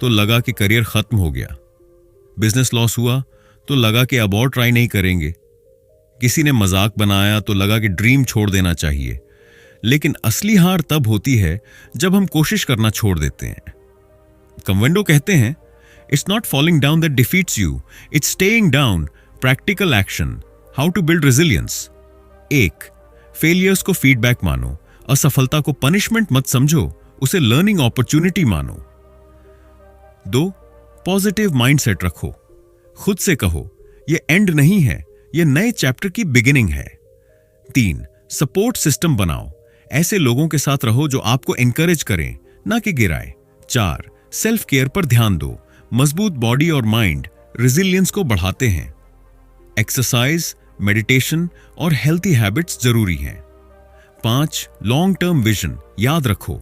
तो लगा कि करियर खत्म हो गया। बिजनेस लॉस हुआ तो लगा कि अब और ट्राई नहीं करेंगे। किसी ने मजाक बनाया तो लगा कि ड्रीम छोड़ देना चाहिए। लेकिन असली हार तब होती है जब हम कोशिश करना छोड़ देते हैं। कम्वेंडो कहते हैं, it's not falling down that defeats you, it's staying down. Practical action, how to build resilience. 1 failures को फीडबैक मानो। असफलता को पनिशमेंट मत समझो, उसे लर्निंग अपॉर्चुनिटी मानो। 2 पॉजिटिव माइंडसेट रखो। खुद से कहो, यह एंड नहीं है, यह नए चैप्टर की बिगिनिंग है। 3 सपोर्ट सिस्टम बनाओ। ऐसे लोगों के साथ रहो जो आपको एनकरेज करें, ना कि गिराए। 4 सेल्फ केयर पर ध्यान दो। मजबूत बॉडी और माइंड रेजिलियंस को बढ़ाते हैं। एक्सरसाइज, मेडिटेशन और हेल्थी हैबिट्स जरूरी हैं। 5 लॉन्ग टर्म विजन। याद रखो,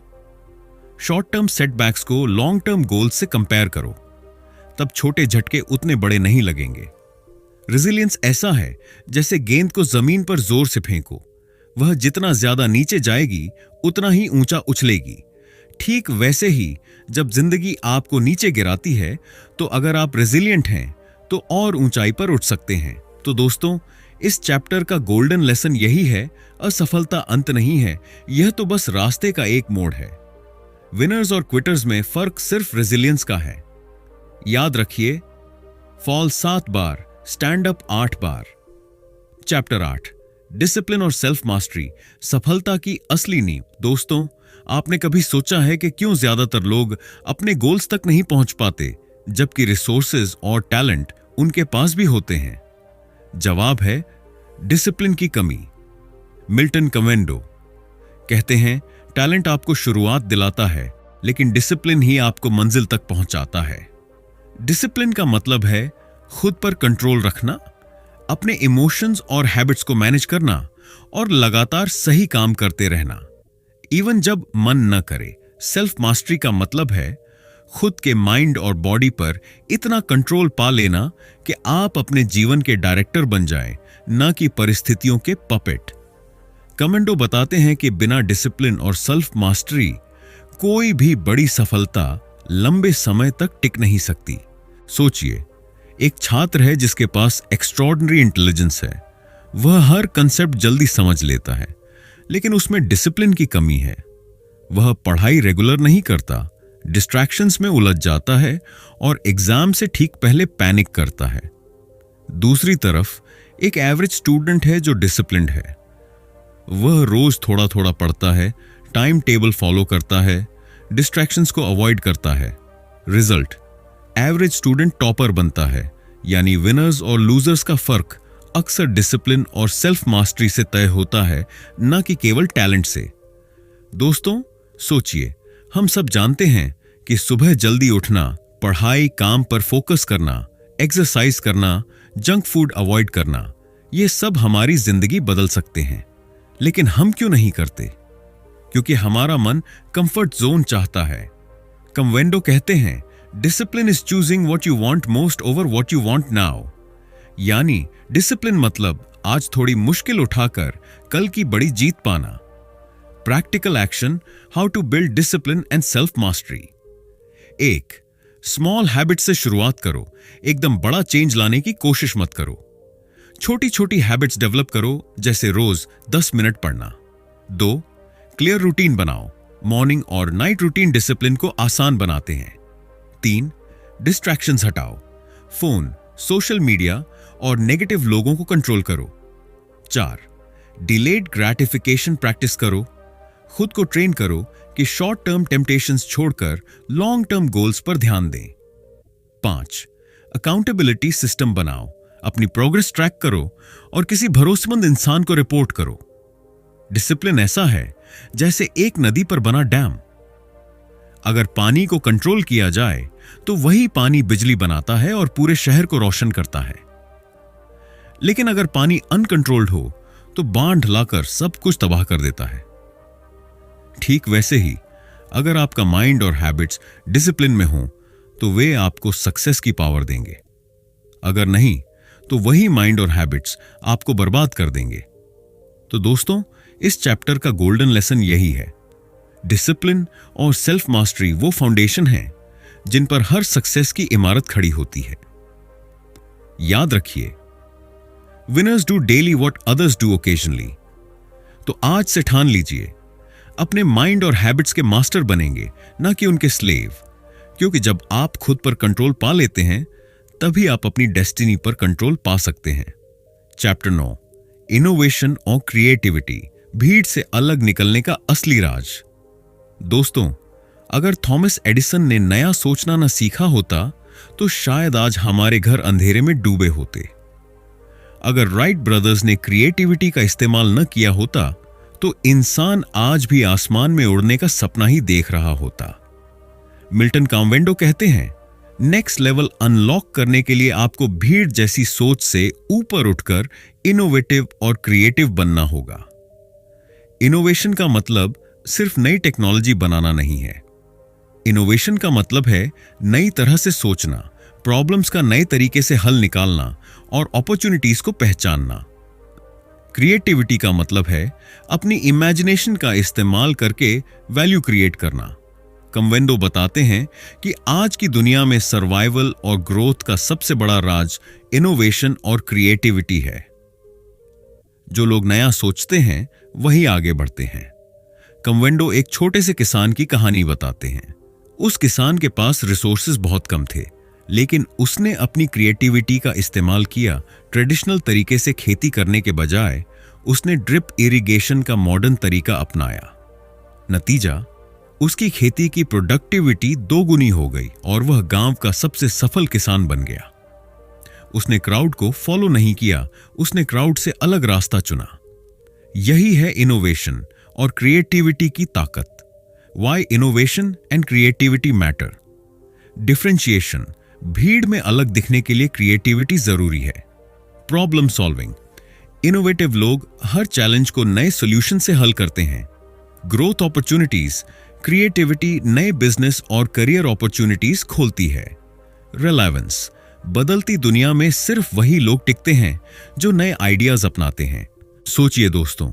शॉर्ट टर्म सेटबैक्स को लॉन्ग टर्म गोल्स से कंपेयर करो, तब छोटे झटके उतने बड़े नहीं लगेंगे। रेजिलियंस ऐसा है जैसे गेंद को जमीन पर जोर से फेंको, वह जितना ज्यादा नीचे जाएगी उतना ही ऊंचा उछलेगी। ठीक वैसे ही जब जिंदगी आपको नीचे गिराती है तो अगर आप रेजिलिएंट हैं तो और ऊंचाई पर उठ सकते हैं। तो दोस्तों, इस चैप्टर का गोल्डन लेसन यही है, असफलता अंत नहीं है, यह तो बस रास्ते का एक मोड़ है। विनर्स और क्विटर्स में फर्क सिर्फ रेजिलियंस का है। याद रखिए, फॉल 7 बार, स्टैंड अप 8 बार। चैप्टर 8, डिसिप्लिन और सेल्फ मास्टरी, सफलता की असली नींव। दोस्तों, आपने कभी सोचा है कि क्यों ज्यादातर लोग अपने गोल्स तक नहीं पहुंच पाते, जबकि रिसोर्सेज और टैलेंट उनके पास भी होते हैं? जवाब है डिसिप्लिन की कमी। मिल्टन कमेंडो कहते हैं, टैलेंट आपको शुरुआत दिलाता है, लेकिन डिसिप्लिन ही आपको मंजिल तक पहुंचाता है। डिसिप्लिन का मतलब है खुद पर कंट्रोल रखना, अपने इमोशंस और हैबिट्स को मैनेज करना और लगातार सही काम करते रहना, इवन जब मन न करे। सेल्फ मास्टरी का मतलब है खुद के माइंड और बॉडी पर इतना कंट्रोल पा लेना कि आप अपने जीवन के डायरेक्टर बन जाएं, न कि परिस्थितियों के पपेट। कमेंडो बताते हैं कि बिना डिसिप्लिन और सेल्फ मास्टरी कोई भी बड़ी सफलता लंबे समय तक टिक नहीं सकती। सोचिए, एक छात्र है जिसके पास एक्स्ट्रॉर्डिनरी इंटेलिजेंस है, वह हर कंसेप्ट जल्दी समझ लेता है, लेकिन उसमें डिसिप्लिन की कमी है। वह पढ़ाई रेगुलर नहीं करता, डिस्ट्रैक्शंस में उलझ जाता है और एग्जाम से ठीक पहले पैनिक करता है। दूसरी तरफ एक एवरेज स्टूडेंट है जो डिसिप्लिन्ड है। वह रोज थोड़ा थोड़ा पढ़ता है, टाइम टेबल फॉलो करता है, डिस्ट्रैक्शंस को अवॉइड करता है। रिजल्ट, एवरेज स्टूडेंट टॉपर बनता है। यानी विनर्स और लूजर्स का फर्क अक्सर डिसिप्लिन और सेल्फ मास्टरी से तय होता है, न कि केवल टैलेंट से। दोस्तों, सोचिए, हम सब जानते हैं कि सुबह जल्दी उठना, पढ़ाई काम पर फोकस करना, एक्सरसाइज करना, जंक फूड अवॉइड करना, ये सब हमारी जिंदगी बदल सकते हैं। लेकिन हम क्यों नहीं करते? क्योंकि हमारा मन कंफर्ट जोन चाहता है। कमेंडो कहते हैं, discipline is choosing what you want most over what you want now. यानी डिसिप्लिन मतलब आज थोड़ी मुश्किल उठाकर कल की बड़ी जीत पाना। Practical action, how to build discipline and self mastery. 1, small habit से शुरुआत करो। एकदम बड़ा चेंज लाने की कोशिश मत करो। छोटी छोटी हैबिट्स डेवलप करो, जैसे रोज 10 मिनट पढ़ना। 2, क्लियर रूटीन बनाओ। मॉर्निंग और नाइट रूटीन डिसिप्लिन को आसान बनाते हैं। 3, डिस्ट्रैक्शंस हटाओ। फोन, सोशल मीडिया और नेगेटिव लोगों को कंट्रोल करो। 4, डिलेड ग्रेटिफिकेशन प्रैक्टिस करो। खुद को ट्रेन करो कि शॉर्ट टर्म टेम्पटेशंस छोड़कर लॉन्ग टर्म गोल्स पर ध्यान दें। 5, अकाउंटेबिलिटी सिस्टम बनाओ। अपनी प्रोग्रेस ट्रैक करो और किसी भरोसेमंद इंसान को रिपोर्ट करो। डिसिप्लिन ऐसा है जैसे एक नदी पर बना डैम। अगर पानी को कंट्रोल किया जाए तो वही पानी बिजली बनाता है और पूरे शहर को रोशन करता है। लेकिन अगर पानी अनकंट्रोल्ड हो तो बांध लाकर सब कुछ तबाह कर देता है। ठीक वैसे ही अगर आपका माइंड और हैबिट्स डिसिप्लिन में हों तो वे आपको सक्सेस की पावर देंगे। अगर नहीं तो वही माइंड और हैबिट्स आपको बर्बाद कर देंगे। तो दोस्तों, इस चैप्टर का गोल्डन लेसन यही है, डिसिप्लिन और सेल्फ मास्टरी वो फाउंडेशन है जिन पर हर सक्सेस की इमारत खड़ी होती है। याद रखिए, winners do daily what others do occasionally. तो आज से ठान लीजिए, अपने माइंड और हैबिट्स के मास्टर बनेंगे, ना कि उनके स्लेव। क्योंकि जब आप खुद पर कंट्रोल पा लेते हैं तभी आप अपनी डेस्टिनी पर कंट्रोल पा सकते हैं। चैप्टर 9, इनोवेशन और क्रिएटिविटी, भीड़ से अलग निकलने का असली राज। दोस्तों, अगर थॉमस एडिसन ने नया सोचना न सीखा होता तो शायद आज हमारे घर अंधेरे में डूबे होते। अगर राइट ब्रदर्स ने क्रिएटिविटी का इस्तेमाल न किया होता तो इंसान आज भी आसमान में उड़ने का सपना ही देख रहा होता। मिल्टन कमेंडो कहते हैं, नेक्स्ट लेवल अनलॉक करने के लिए आपको भीड़ जैसी सोच से ऊपर उठकर इनोवेटिव और क्रिएटिव बनना होगा। इनोवेशन का मतलब सिर्फ नई टेक्नोलॉजी बनाना नहीं है। इनोवेशन का मतलब है नई तरह से सोचना, प्रॉब्लम्स का नए तरीके से हल निकालना और अपॉर्चुनिटीज को पहचानना। क्रिएटिविटी का मतलब है अपनी इमेजिनेशन का इस्तेमाल करके वैल्यू क्रिएट करना। कन्वेंडो बताते हैं कि आज की दुनिया में सर्वाइवल और ग्रोथ का सबसे बड़ा राज इनोवेशन और क्रिएटिविटी है। जो लोग नया सोचते हैं वही आगे बढ़ते हैं। कन्वेंडो एक छोटे से किसान की कहानी बताते हैं। उस किसान के पास रिसोर्सेज बहुत कम थे, लेकिन उसने अपनी क्रिएटिविटी का इस्तेमाल किया। ट्रेडिशनल तरीके से खेती करने के बजाय उसने ड्रिप इरिगेशन का मॉडर्न तरीका अपनाया। नतीजा, उसकी खेती की प्रोडक्टिविटी 2 गुनी हो गई और वह गांव का सबसे सफल किसान बन गया। उसने क्राउड को फॉलो नहीं किया, उसने क्राउड से अलग रास्ता चुना। यही है इनोवेशन और क्रिएटिविटी की ताकत। Why innovation and creativity matter? Differentiation, भीड़ में अलग दिखने के लिए क्रिएटिविटी जरूरी है। प्रॉब्लम सॉल्विंग, इनोवेटिव लोग हर चैलेंज को नए सॉल्यूशन से हल करते हैं। ग्रोथ अपॉर्चुनिटीज, क्रिएटिविटी नए बिजनेस और करियर अपॉर्चुनिटीज खोलती है। रिलेवेंस, बदलती दुनिया में सिर्फ वही लोग टिकते हैं जो नए आइडियाज अपनाते हैं। सोचिए दोस्तों,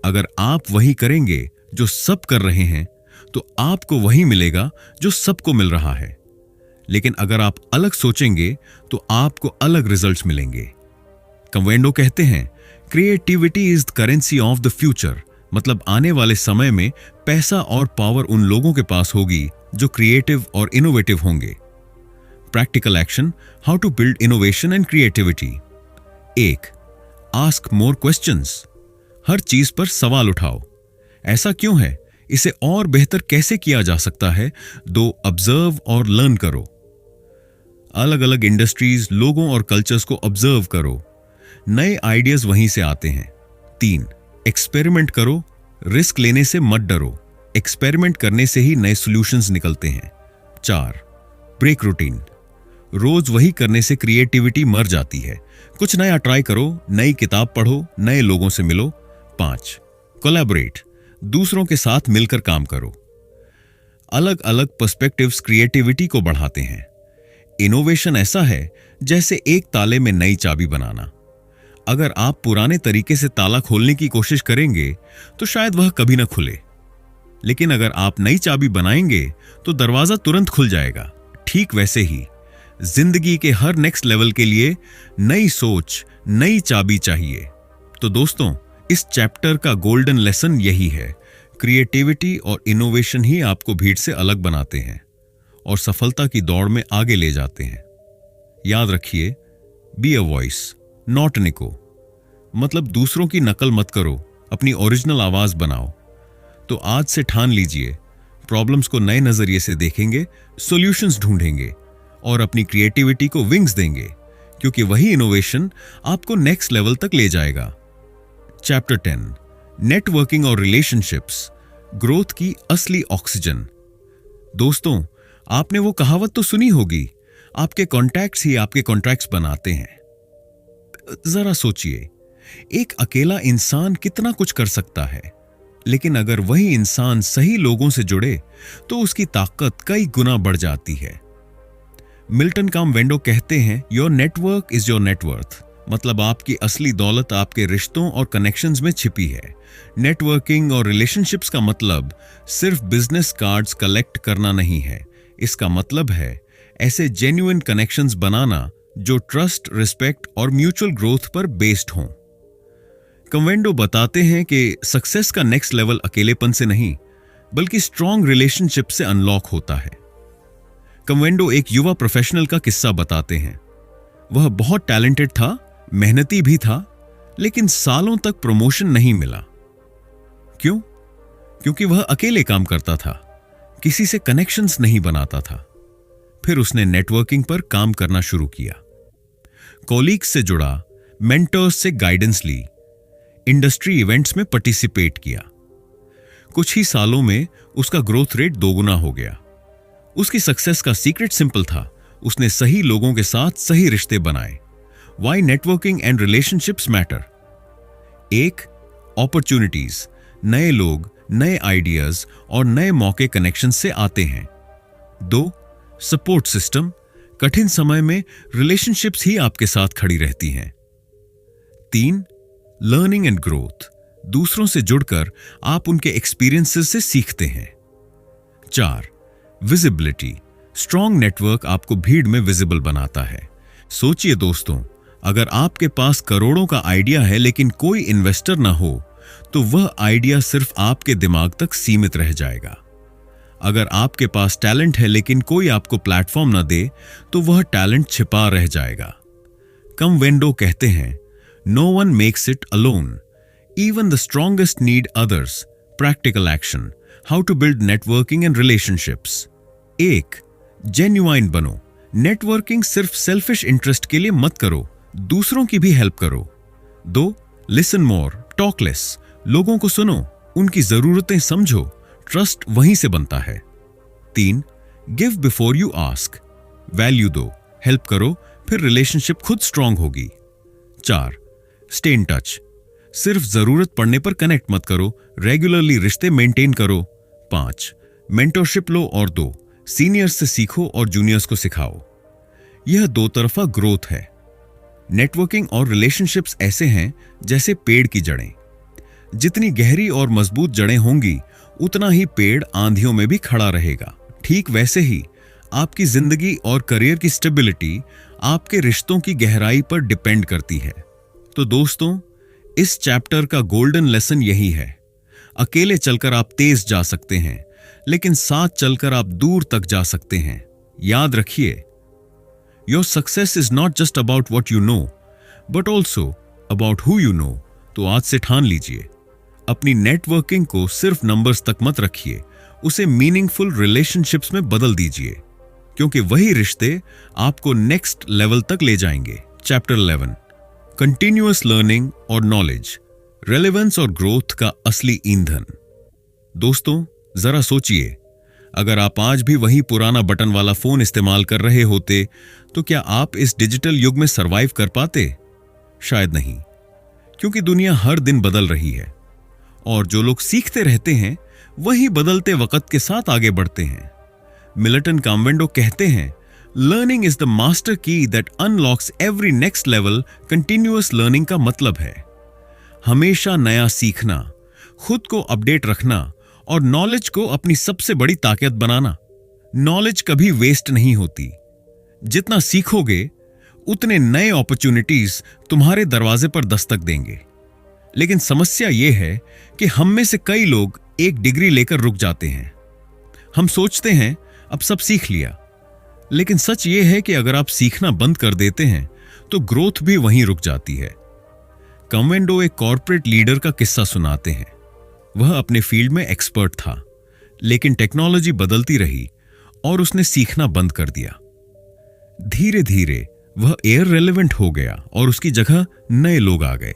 अगर आप वही करेंगे जो सब कर रहे हैं तो आपको वही मिलेगा जो सबको मिल रहा है। लेकिन अगर आप अलग सोचेंगे तो आपको अलग रिजल्ट्स मिलेंगे। कन्वेंडो कहते हैं, creativity is the currency of the future, मतलब आने वाले समय में पैसा और पावर उन लोगों के पास होगी जो क्रिएटिव और इनोवेटिव होंगे। Practical action, how to build innovation and creativity. 1. Ask more questions, हर चीज पर सवाल उठाओ। ऐसा क्यों है, इसे और बेहतर कैसे किया जा सकता है। 2. ऑब्जर्व और लर्न करो, अलग अलग इंडस्ट्रीज, लोगों और कल्चर्स को ऑब्जर्व करो, नए आइडियाज वहीं से आते हैं। 3. एक्सपेरिमेंट करो, रिस्क लेने से मत डरो, एक्सपेरिमेंट करने से ही नए सॉल्यूशंस निकलते हैं। 4. ब्रेक रूटीन, रोज वही करने से क्रिएटिविटी मर जाती है, कुछ नया ट्राई करो, नई किताब पढ़ो, नए लोगों से मिलो। 5. कोलैबोरेट, दूसरों के साथ मिलकर काम करो, अलग अलग पर्सपेक्टिव्स क्रिएटिविटी को बढ़ाते हैं। इनोवेशन ऐसा है जैसे एक ताले में नई चाबी बनाना। अगर आप पुराने तरीके से ताला खोलने की कोशिश करेंगे तो शायद वह कभी ना खुले, लेकिन अगर आप नई चाबी बनाएंगे तो दरवाजा तुरंत खुल जाएगा। ठीक वैसे ही जिंदगी के हर नेक्स्ट लेवल के लिए नई सोच, नई चाबी चाहिए। तो दोस्तों, इस चैप्टर का गोल्डन लेसन यही है, क्रिएटिविटी और इनोवेशन ही आपको भीड़ से अलग बनाते हैं और सफलता की दौड़ में आगे ले जाते हैं। याद रखिए, be a voice not an echo, मतलब दूसरों की नकल मत करो, अपनी ओरिजिनल आवाज बनाओ। तो आज से ठान लीजिए, प्रॉब्लम्स को नए नजरिए से देखेंगे, सॉल्यूशंस ढूंढेंगे और अपनी क्रिएटिविटी को विंग्स देंगे, क्योंकि वही इनोवेशन आपको नेक्स्ट लेवल तक ले जाएगा। चैप्टर 10, नेटवर्किंग और रिलेशनशिप्स, ग्रोथ की असली ऑक्सीजन। दोस्तों, आपने वो कहावत तो सुनी होगी, आपके कॉन्टैक्ट्स ही आपके कॉन्ट्रैक्ट्स बनाते हैं। जरा सोचिए, एक अकेला इंसान कितना कुछ कर सकता है, लेकिन अगर वही इंसान सही लोगों से जुड़े तो उसकी ताकत कई गुना बढ़ जाती है। मिल्टन कन्वेंडो कहते हैं, your network is your net worth, मतलब आपकी असली दौलत आपके रिश्तों और कनेक्शंस में छिपी है। नेटवर्किंग और रिलेशनशिप्स का मतलब सिर्फ बिजनेस कार्ड्स कलेक्ट करना नहीं है, इसका मतलब है ऐसे जेन्युइन कनेक्शंस बनाना जो ट्रस्ट, रिस्पेक्ट और म्यूचुअल ग्रोथ पर बेस्ड हों। कन्वेंडो बताते हैं कि सक्सेस का नेक्स्ट लेवल अकेलेपन से नहीं, बल्कि स्ट्रॉन्ग रिलेशनशिप से अनलॉक होता है। कन्वेंडो एक युवा प्रोफेशनल का किस्सा बताते हैं। वह बहुत टैलेंटेड था, मेहनती भी था, लेकिन सालों तक प्रमोशन नहीं मिला। क्यों? क्योंकि वह अकेले काम करता था, किसी से कनेक्शंस नहीं बनाता था। फिर उसने नेटवर्किंग पर काम करना शुरू किया, कॉलीग्स से जुड़ा, मेंटर्स से गाइडेंस ली, इंडस्ट्री इवेंट्स में पार्टिसिपेट किया। कुछ ही सालों में उसका ग्रोथ रेट 2 गुना हो गया। उसकी सक्सेस का सीक्रेट सिंपल था, उसने सही लोगों के साथ सही रिश्ते बनाए। Why networking and relationships matter? 1. Opportunities, नए लोग, नए आइडियाज और नए मौके कनेक्शन से आते हैं। 2. सपोर्ट सिस्टम, कठिन समय में रिलेशनशिप्स ही आपके साथ खड़ी रहती हैं। 3. लर्निंग एंड ग्रोथ, दूसरों से जुड़कर आप उनके एक्सपीरियंसेस से सीखते हैं। 4. विजिबिलिटी, स्ट्रॉन्ग नेटवर्क आपको भीड़ में विजिबल बनाता है। सोचिए दोस्तों, अगर आपके पास करोड़ों का आइडिया है लेकिन कोई इन्वेस्टर ना हो, तो वह आइडिया सिर्फ आपके दिमाग तक सीमित रह जाएगा। अगर आपके पास टैलेंट है लेकिन कोई आपको प्लेटफॉर्म ना दे, तो वह टैलेंट छिपा रह जाएगा। कमवेंडो कहते हैं, no one makes it alone, even the strongest need others. Practical action, how to build networking and relationships. 1. Genuine बनो। नेटवर्किंग सिर्फ सेल्फिश इंटरेस्ट के लिए मत करो, दूसरों की भी हेल्प करो। 2. Listen more, talk less. लोगों को सुनो, उनकी जरूरतें समझो, ट्रस्ट वहीं से बनता है। 3. Give before you ask. Value दो, हेल्प करो, फिर रिलेशनशिप खुद स्ट्रांग होगी। 4. Stay in touch. सिर्फ जरूरत पड़ने पर कनेक्ट मत करो, रेगुलरली रिश्ते मेंटेन करो। 5. मेंटरशिप लो और दो, सीनियर्स से सीखो और जूनियर्स को सिखाओ। यह दो तरफा ग्रोथ है। नेटवर्किंग और रिलेशनशिप्स ऐसे हैं जैसे पेड़ की जड़ें। जितनी गहरी और मजबूत जड़ें होंगी, उतना ही पेड़ आंधियों में भी खड़ा रहेगा। ठीक वैसे ही आपकी जिंदगी और करियर की स्टेबिलिटी आपके रिश्तों की गहराई पर डिपेंड करती है। तो दोस्तों, इस चैप्टर का गोल्डन लेसन यही है, अकेले चलकर आप तेज जा सकते हैं, लेकिन साथ चलकर आप दूर तक जा सकते हैं। याद रखिए, your success is not just about what you know, but also about who you know. तो आज से ठान लीजिए, अपनी नेटवर्किंग को सिर्फ नंबर्स तक मत रखिए, उसे मीनिंगफुल रिलेशनशिप्स में बदल दीजिए, क्योंकि वही रिश्ते आपको नेक्स्ट लेवल तक ले जाएंगे। चैप्टर 11, कंटिन्यूअस लर्निंग और नॉलेज, रेलेवेंस और ग्रोथ का असली ईंधन। दोस्तों, जरा सोचिए, अगर आप आज भी वही पुराना बटन वाला फोन इस्तेमाल कर रहे होते, तो क्या आप इस डिजिटल युग में सरवाइव कर पाते? शायद नहीं, क्योंकि दुनिया हर दिन बदल रही है और जो लोग सीखते रहते हैं वही बदलते वक्त के साथ आगे बढ़ते हैं। मिल्टन कमवेंडो कहते हैं, लर्निंग इज द मास्टर की that unlocks every next level. Continuous learning का मतलब है हमेशा नया सीखना, खुद को अपडेट रखना और नॉलेज को अपनी सबसे बड़ी ताकत बनाना। नॉलेज कभी वेस्ट नहीं होती। जितना सीखोगे, उतने नए अपॉर्चुनिटीज तुम्हारे दरवाजे पर दस्तक देंगे। लेकिन समस्या यह है कि हम में से कई लोग एक डिग्री लेकर रुक जाते हैं। हम सोचते हैं अब सब सीख लिया, लेकिन सच यह है कि अगर आप सीखना बंद कर देते हैं तो ग्रोथ भी वहीं रुक जाती है। कमवेंडो एक कॉर्पोरेट लीडर का किस्सा सुनाते हैं। वह अपने फील्ड में एक्सपर्ट था, लेकिन टेक्नोलॉजी बदलती रही और उसने सीखना बंद कर दिया। धीरे धीरे वह एयर रेलेवेंट हो गया और उसकी जगह नए लोग आ गए।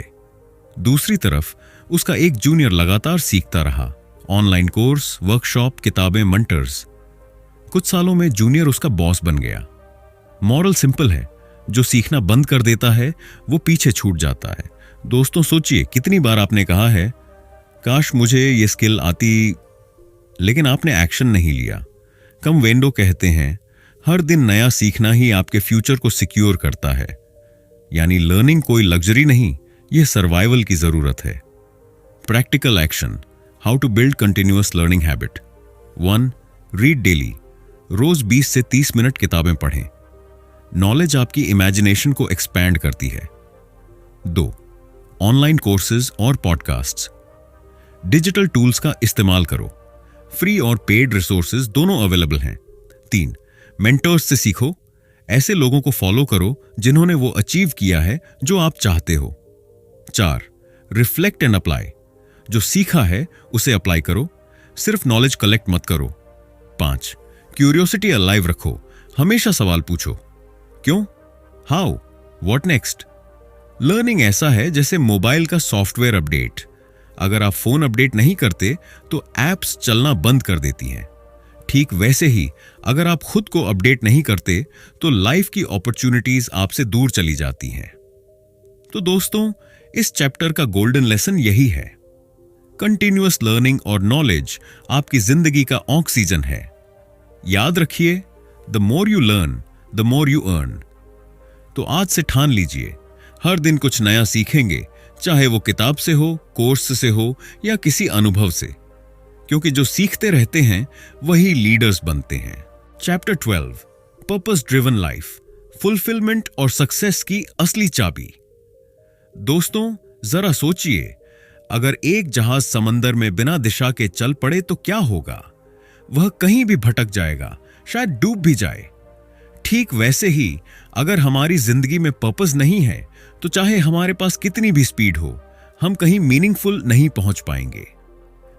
दूसरी तरफ उसका एक जूनियर लगातार सीखता रहा, ऑनलाइन कोर्स, वर्कशॉप, किताबें, मेंटर्स। कुछ सालों में जूनियर उसका बॉस बन गया। मॉरल सिंपल है, जो सीखना बंद कर देता है वो पीछे छूट जाता है। दोस्तों, सोचिए, कितनी बार आपने कहा है, काश मुझे ये स्किल आती, लेकिन आपने एक्शन नहीं लिया। कमवेंडो कहते हैं, हर दिन नया सीखना ही आपके फ्यूचर को सिक्योर करता है। यानी लर्निंग कोई लग्जरी नहीं, यह सर्वाइवल की जरूरत है। Practical action, how to build continuous learning habit. 1. Read daily, रोज 20 से 30 मिनट किताबें पढ़ें। नॉलेज आपकी इमेजिनेशन को एक्सपैंड करती है। 2. ऑनलाइन कोर्सेज और पॉडकास्ट्स, डिजिटल टूल्स का इस्तेमाल करो, फ्री और पेड रिसोर्सेज दोनों अवेलेबल हैं। 3. मेंटर्स से सीखो, ऐसे लोगों को फॉलो करो जिन्होंने वो अचीव किया है जो आप चाहते हो। 4. रिफ्लेक्ट एंड अप्लाई, जो सीखा है उसे अप्लाई करो, सिर्फ नॉलेज कलेक्ट मत करो। 5. क्यूरियोसिटी अलाइव रखो, हमेशा सवाल पूछो, क्यों, हाउ, व्हाट नेक्स्ट। लर्निंग ऐसा है जैसे मोबाइल का सॉफ्टवेयर अपडेट। अगर आप फोन अपडेट नहीं करते तो एप्स चलना बंद कर देती हैं। ठीक वैसे ही अगर आप खुद को अपडेट नहीं करते तो लाइफ की अपॉर्चुनिटीज आपसे दूर चली जाती हैं। तो दोस्तों, इस चैप्टर का गोल्डन लेसन यही है, कंटिन्यूअस लर्निंग और नॉलेज आपकी जिंदगी का ऑक्सीजन है। याद रखिए, the more you learn the more you earn. तो आज से ठान लीजिए, हर दिन कुछ नया सीखेंगे, चाहे वो किताब से हो, कोर्स से हो या किसी अनुभव से, क्योंकि जो सीखते रहते हैं वही लीडर्स बनते हैं। Chapter 12, purpose driven life, fulfilment और सक्सेस की असली चाबी। दोस्तों, जरा सोचिए, अगर एक जहाज समंदर में बिना दिशा के चल पड़े तो क्या होगा? वह कहीं भी भटक जाएगा, शायद डूब भी जाए। ठीक वैसे ही अगर हमारी जिंदगी में पर्पस नहीं है तो चाहे हमारे पास कितनी भी स्पीड हो, हम कहीं मीनिंगफुल नहीं पहुंच पाएंगे।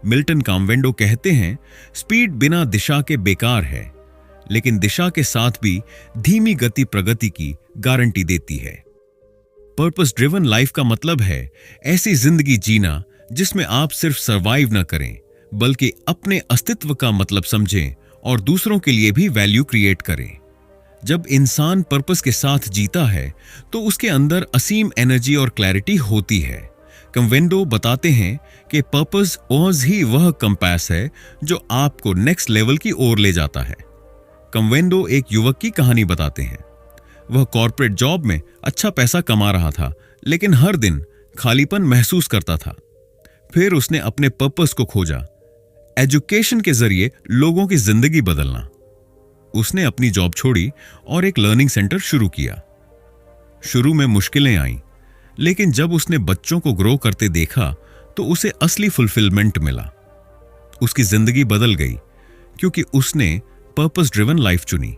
मिल्टन काम्वेंडो कहते हैं, स्पीड बिना दिशा के बेकार है, लेकिन दिशा के साथ भी धीमी गति प्रगति की गारंटी देती है। पर्पस ड्रिवन लाइफ का मतलब है ऐसी जिंदगी जीना जिसमें आप सिर्फ सरवाइव न करें, बल्कि अपने अस्तित्व का मतलब समझें और दूसरों के लिए भी वैल्यू क्रिएट करें। जब इंसान पर्पस के साथ जीता है तो उसके अंदर असीम एनर्जी और क्लैरिटी होती है। काम्वेंडो बताते हैं कि पर्पस ओज ही वह कंपास है जो आपको नेक्स्ट लेवल की ओर ले जाता है। काम्वेंडो एक युवक की कहानी बताते हैं। वह कॉर्पोरेट जॉब में अच्छा पैसा कमा रहा था, लेकिन हर दिन खालीपन महसूस करता था। फिर उसने अपने पर्पस को खोजा, एजुकेशन के जरिए लोगों की जिंदगी बदलना। उसने अपनी जॉब छोड़ी और एक लर्निंग सेंटर शुरू किया। शुरू में मुश्किलें आईं, लेकिन जब उसने बच्चों को ग्रो करते देखा तो उसे असली फुलफिलमेंट मिला। उसकी जिंदगी बदल गई क्योंकि उसने पर्पस ड्रिवन लाइफ चुनी।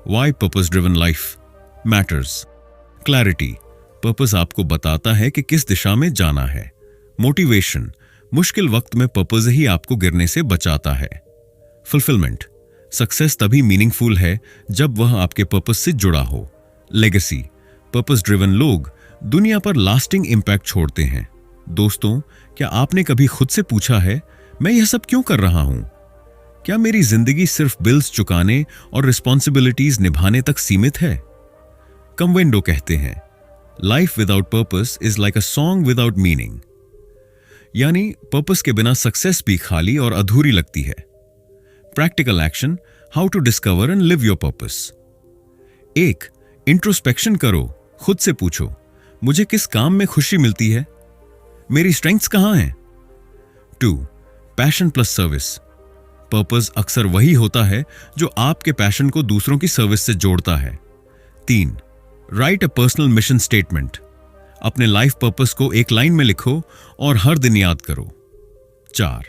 Why purpose driven life matters? Clarity, purpose आपको बताता है कि किस दिशा में जाना है। मोटिवेशन, मुश्किल वक्त में पर्पस ही आपको गिरने से बचाता है। फुलफिलमेंट, सक्सेस तभी मीनिंगफुल है जब वह आपके पर्पस से जुड़ा हो। लेगेसी, पर्पस ड्रिवन लोग दुनिया पर लास्टिंग इंपैक्ट छोड़ते हैं। दोस्तों, क्या आपने कभी खुद से पूछा है, मैं यह सब क्यों कर रहा हूं? क्या मेरी जिंदगी सिर्फ बिल्स चुकाने और रिस्पॉन्सिबिलिटीज निभाने तक सीमित है? काम्वेंडो कहते हैं, life without purpose is like a song without meaning. यानी पर्पस के बिना सक्सेस भी खाली और अधूरी लगती है। Practical action, how to discover and live your purpose. 1. Introspection करो, खुद से पूछो, मुझे किस काम में खुशी मिलती है? मेरी स्ट्रेंथ्स कहां हैं? 2. Passion plus service. पर्पस अक्सर वही होता है जो आपके पैशन को दूसरों की सर्विस से जोड़ता है। 3. Right a personal mission statement. अपने लाइफ पर्पस को एक लाइन में लिखो और हर दिन याद करो। 4.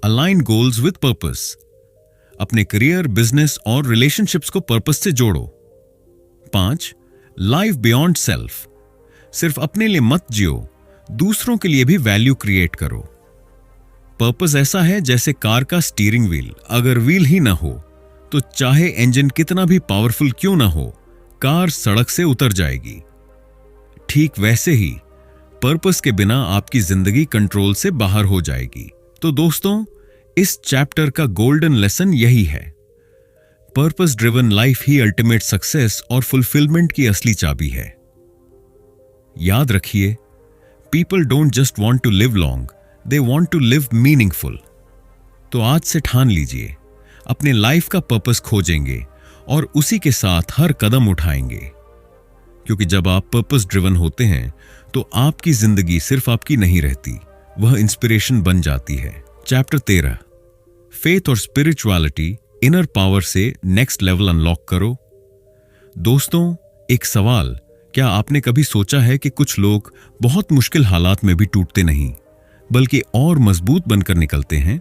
Align goals with purpose. अपने करियर, बिजनेस और रिलेशनशिप्स को पर्पस से जोड़ो। 5. Life beyond self. सिर्फ अपने लिए मत जियो, दूसरों के लिए भी वैल्यू क्रिएट करो। पर्पस ऐसा है जैसे कार का स्टीयरिंग व्हील, अगर व्हील ही ना हो तो चाहे इंजन कितना भी पावरफुल क्यों ना हो, कार सड़क से उतर जाएगी। ठीक वैसे ही पर्पस के बिना आपकी जिंदगी कंट्रोल से बाहर हो जाएगी। तो दोस्तों, इस चैप्टर का गोल्डन लेसन यही है, पर्पस ड्रिवन लाइफ ही अल्टीमेट सक्सेस और फुलफिलमेंट की असली चाबी है। याद रखिए, people don't just want to live long, they want to live meaningful. तो आज से ठान लीजिए, अपने लाइफ का पर्पस खोजेंगे और उसी के साथ हर कदम उठाएंगे। क्योंकि जब आप पर्पस ड्रिवन होते हैं तो आपकी जिंदगी सिर्फ आपकी नहीं रहती, वह इंस्पिरेशन बन जाती है। चैप्टर 13, फेथ और स्पिरिचुअलिटी, इनर पावर से नेक्स्ट लेवल अनलॉक करो। दोस्तों, एक सवाल, क्या आपने कभी सोचा है कि कुछ लोग बहुत मुश्किल हालात में भी टूटते नहीं, बल्कि और मजबूत बनकर निकलते हैं?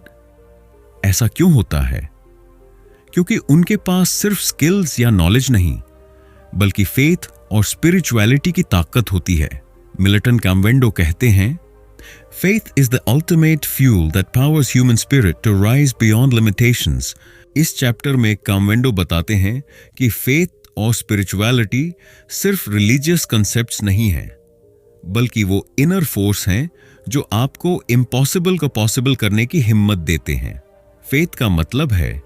ऐसा क्यों होता है? क्योंकि उनके पास सिर्फ स्किल्स या नॉलेज नहीं, बल्कि फेथ और स्पिरिचुअलिटी की ताकत होती है। मिल्टन काम्वेंडो कहते हैं, Faith is the ultimate fuel that powers human spirit to rise beyond limitations. इस चैप्टर में काम्वेंडो बताते हैं कि फेथ और स्पिरिचुअलिटी सिर्फ रिलीजियस कंसेप्ट्स नहीं हैं, बल्कि वो इनर फोर्स हैं जो आपको इम्पॉसिबल को पॉसिबल करने की हिम्मत देते हैं। फेथ का मतलब है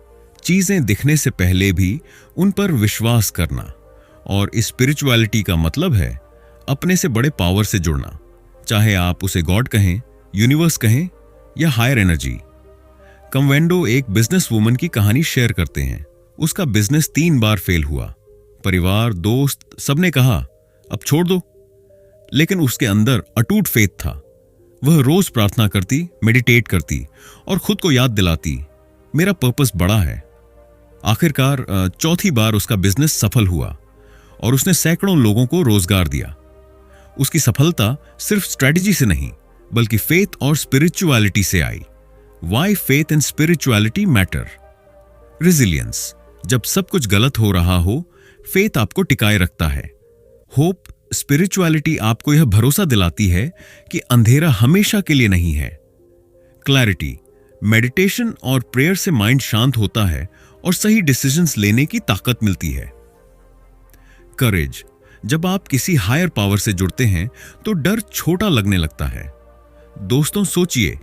चीजें दिखने से पहले भी उन पर विश्वास करना, और स्पिरिचुअलिटी का मतलब है अपने से बड़े पावर से जुड़ना, चाहे आप उसे गॉड कहें, यूनिवर्स कहें या हायर एनर्जी। काम्वेंडो एक बिजनेस वूमन की कहानी शेयर करते हैं। उसका बिजनेस 3 बार फेल हुआ। परिवार, दोस्त सबने कहा अब छोड़ दो, लेकिन उसके अंदर अटूट फेथ था। वह रोज प्रार्थना करती, मेडिटेट करती और खुद को याद दिलाती, मेरा पर्पस बड़ा है। आखिरकार चौथी बार उसका बिजनेस सफल हुआ और उसने सैकड़ों लोगों को रोजगार दिया। उसकी सफलता सिर्फ स्ट्रेटजी से नहीं, बल्कि फेथ और स्पिरिचुअलिटी से आई। Why faith and spirituality matter? Resilience, जब सब कुछ गलत हो रहा हो, फेथ आपको टिकाए रखता है। होप, स्पिरिचुअलिटी आपको यह भरोसा दिलाती है कि अंधेरा हमेशा के लिए नहीं है। क्लैरिटी, मेडिटेशन और प्रेयर से माइंड शांत होता है और सही डिसीजंस लेने की ताकत मिलती है। करेज, जब आप किसी हायर पावर से जुड़ते हैं तो डर छोटा लगने लगता है। दोस्तों सोचिए,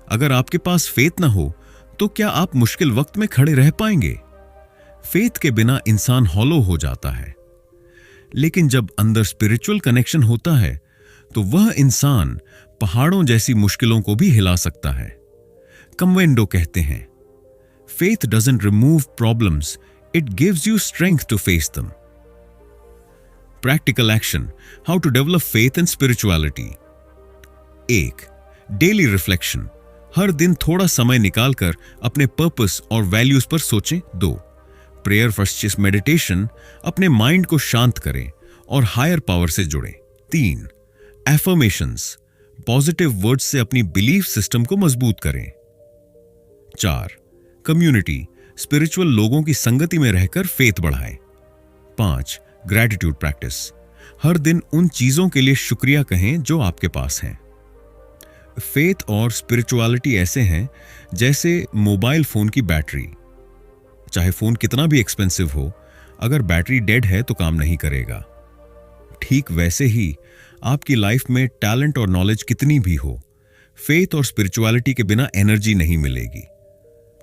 अगर आपके पास फेथ ना हो तो क्या आप मुश्किल वक्त में खड़े रह पाएंगे? फेथ के बिना इंसान हॉलो हो जाता है, लेकिन जब अंदर स्पिरिचुअल कनेक्शन होता है तो वह इंसान पहाड़ों जैसी मुश्किलों को भी हिला सकता है। कम्वेंडो कहते हैं, faith doesn't remove problems, it gives you strength to face them. Practical action, how to develop faith and spirituality. 1. Daily reflection, हर दिन थोड़ा समय निकालकर अपने पर्पस और वैल्यूज पर सोचें। 2. प्रेयर वर्सेस मेडिटेशन, अपने माइंड को शांत करें और हायर पावर से जुड़ें। 3. एफर्मेशंस, पॉजिटिव वर्ड्स से अपनी बिलीफ सिस्टम को मजबूत करें। 4. कम्युनिटी, स्पिरिचुअल लोगों की संगति में रहकर फेथ बढ़ाएं। 5. ग्रैटिट्यूड प्रैक्टिस, हर दिन उन चीजों के लिए शुक्रिया कहें जो आपके पास हैं। फेथ और स्पिरिचुअलिटी ऐसे हैं जैसे मोबाइल फोन की बैटरी। चाहे फोन कितना भी एक्सपेंसिव हो, अगर बैटरी डेड है तो काम नहीं करेगा। ठीक वैसे ही आपकी लाइफ में टैलेंट और नॉलेज कितनी भी हो, फेथ और स्पिरिचुअलिटी के बिना एनर्जी नहीं मिलेगी।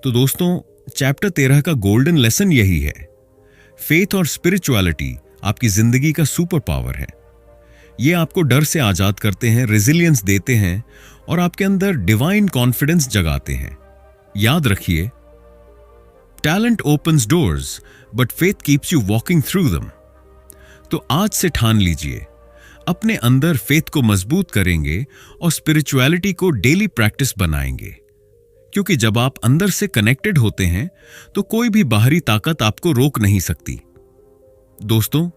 तो दोस्तों, चैप्टर 13 का गोल्डन लेसन यही है। फेथ और स्पिरिचुअलिटी आपकी जिंदगी का सुपर पावर है। ये आपको डर से आजाद करते हैं, रेजिलियंस देते हैं और आपके अंदर डिवाइन कॉन्फिडेंस जगाते हैं। याद रखिए, talent opens doors but faith keeps you walking through them. तो आज से ठान लीजिए, अपने अंदर फेथ को मजबूत करेंगे और स्पिरिचुअलिटी को डेली प्रैक्टिस बनाएंगे। क्योंकि जब आप अंदर से कनेक्टेड होते हैं तो कोई भी बाहरी ताकत आपको रोक नहीं सकती। दोस्तों,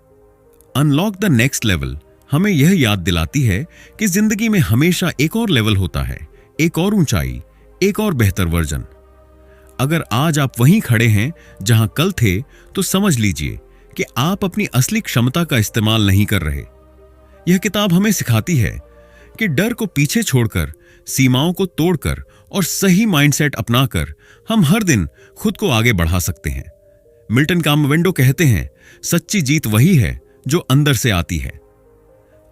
अनलॉक द नेक्स्ट लेवल हमें यह याद दिलाती है कि जिंदगी में हमेशा एक और लेवल होता है, एक और ऊंचाई, एक और बेहतर वर्जन। अगर आज आप वहीं खड़े हैं जहां कल थे, तो समझ लीजिए कि आप अपनी असली क्षमता का इस्तेमाल नहीं कर रहे। यह किताब हमें सिखाती है कि डर को पीछे छोड़कर, सीमाओं को तोड़कर और सही माइंडसेट अपनाकर हम हर दिन खुद को आगे बढ़ा सकते हैं। मिल्टन कामवेंडो कहते हैं, सच्ची जीत वही है जो अंदर से आती है।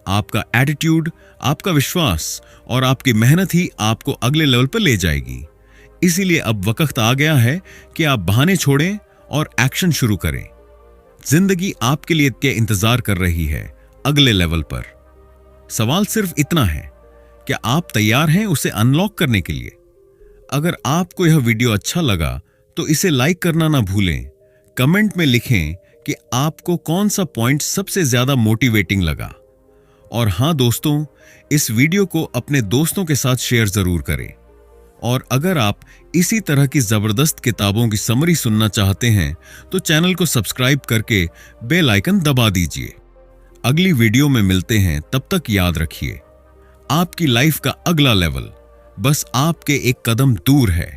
आपका एटीट्यूड, आपका विश्वास और आपकी मेहनत ही आपको अगले लेवल पर ले जाएगी। इसीलिए अब वक्त आ गया है कि आप बहाने छोड़ें और एक्शन शुरू करें। जिंदगी आपके लिए क्या इंतजार कर रही है अगले लेवल पर। सवाल सिर्फ इतना है, क्या आप तैयार हैं उसे अनलॉक करने के लिए? अगर आपको यह वीडियो अच्छा लगा तो इसे लाइक करना ना भूलें। कमेंट में लिखें कि आपको कौन सा पॉइंट सबसे ज्यादा मोटिवेटिंग लगा। और हां दोस्तों, इस वीडियो को अपने दोस्तों के साथ शेयर जरूर करें। और अगर आप इसी तरह की जबरदस्त किताबों की समरी सुनना चाहते हैं तो चैनल को सब्सक्राइब करके बेल आइकन दबा दीजिए। अगली वीडियो में मिलते हैं, तब तक याद रखिए, आपकी लाइफ का अगला लेवल बस आपके एक कदम दूर है।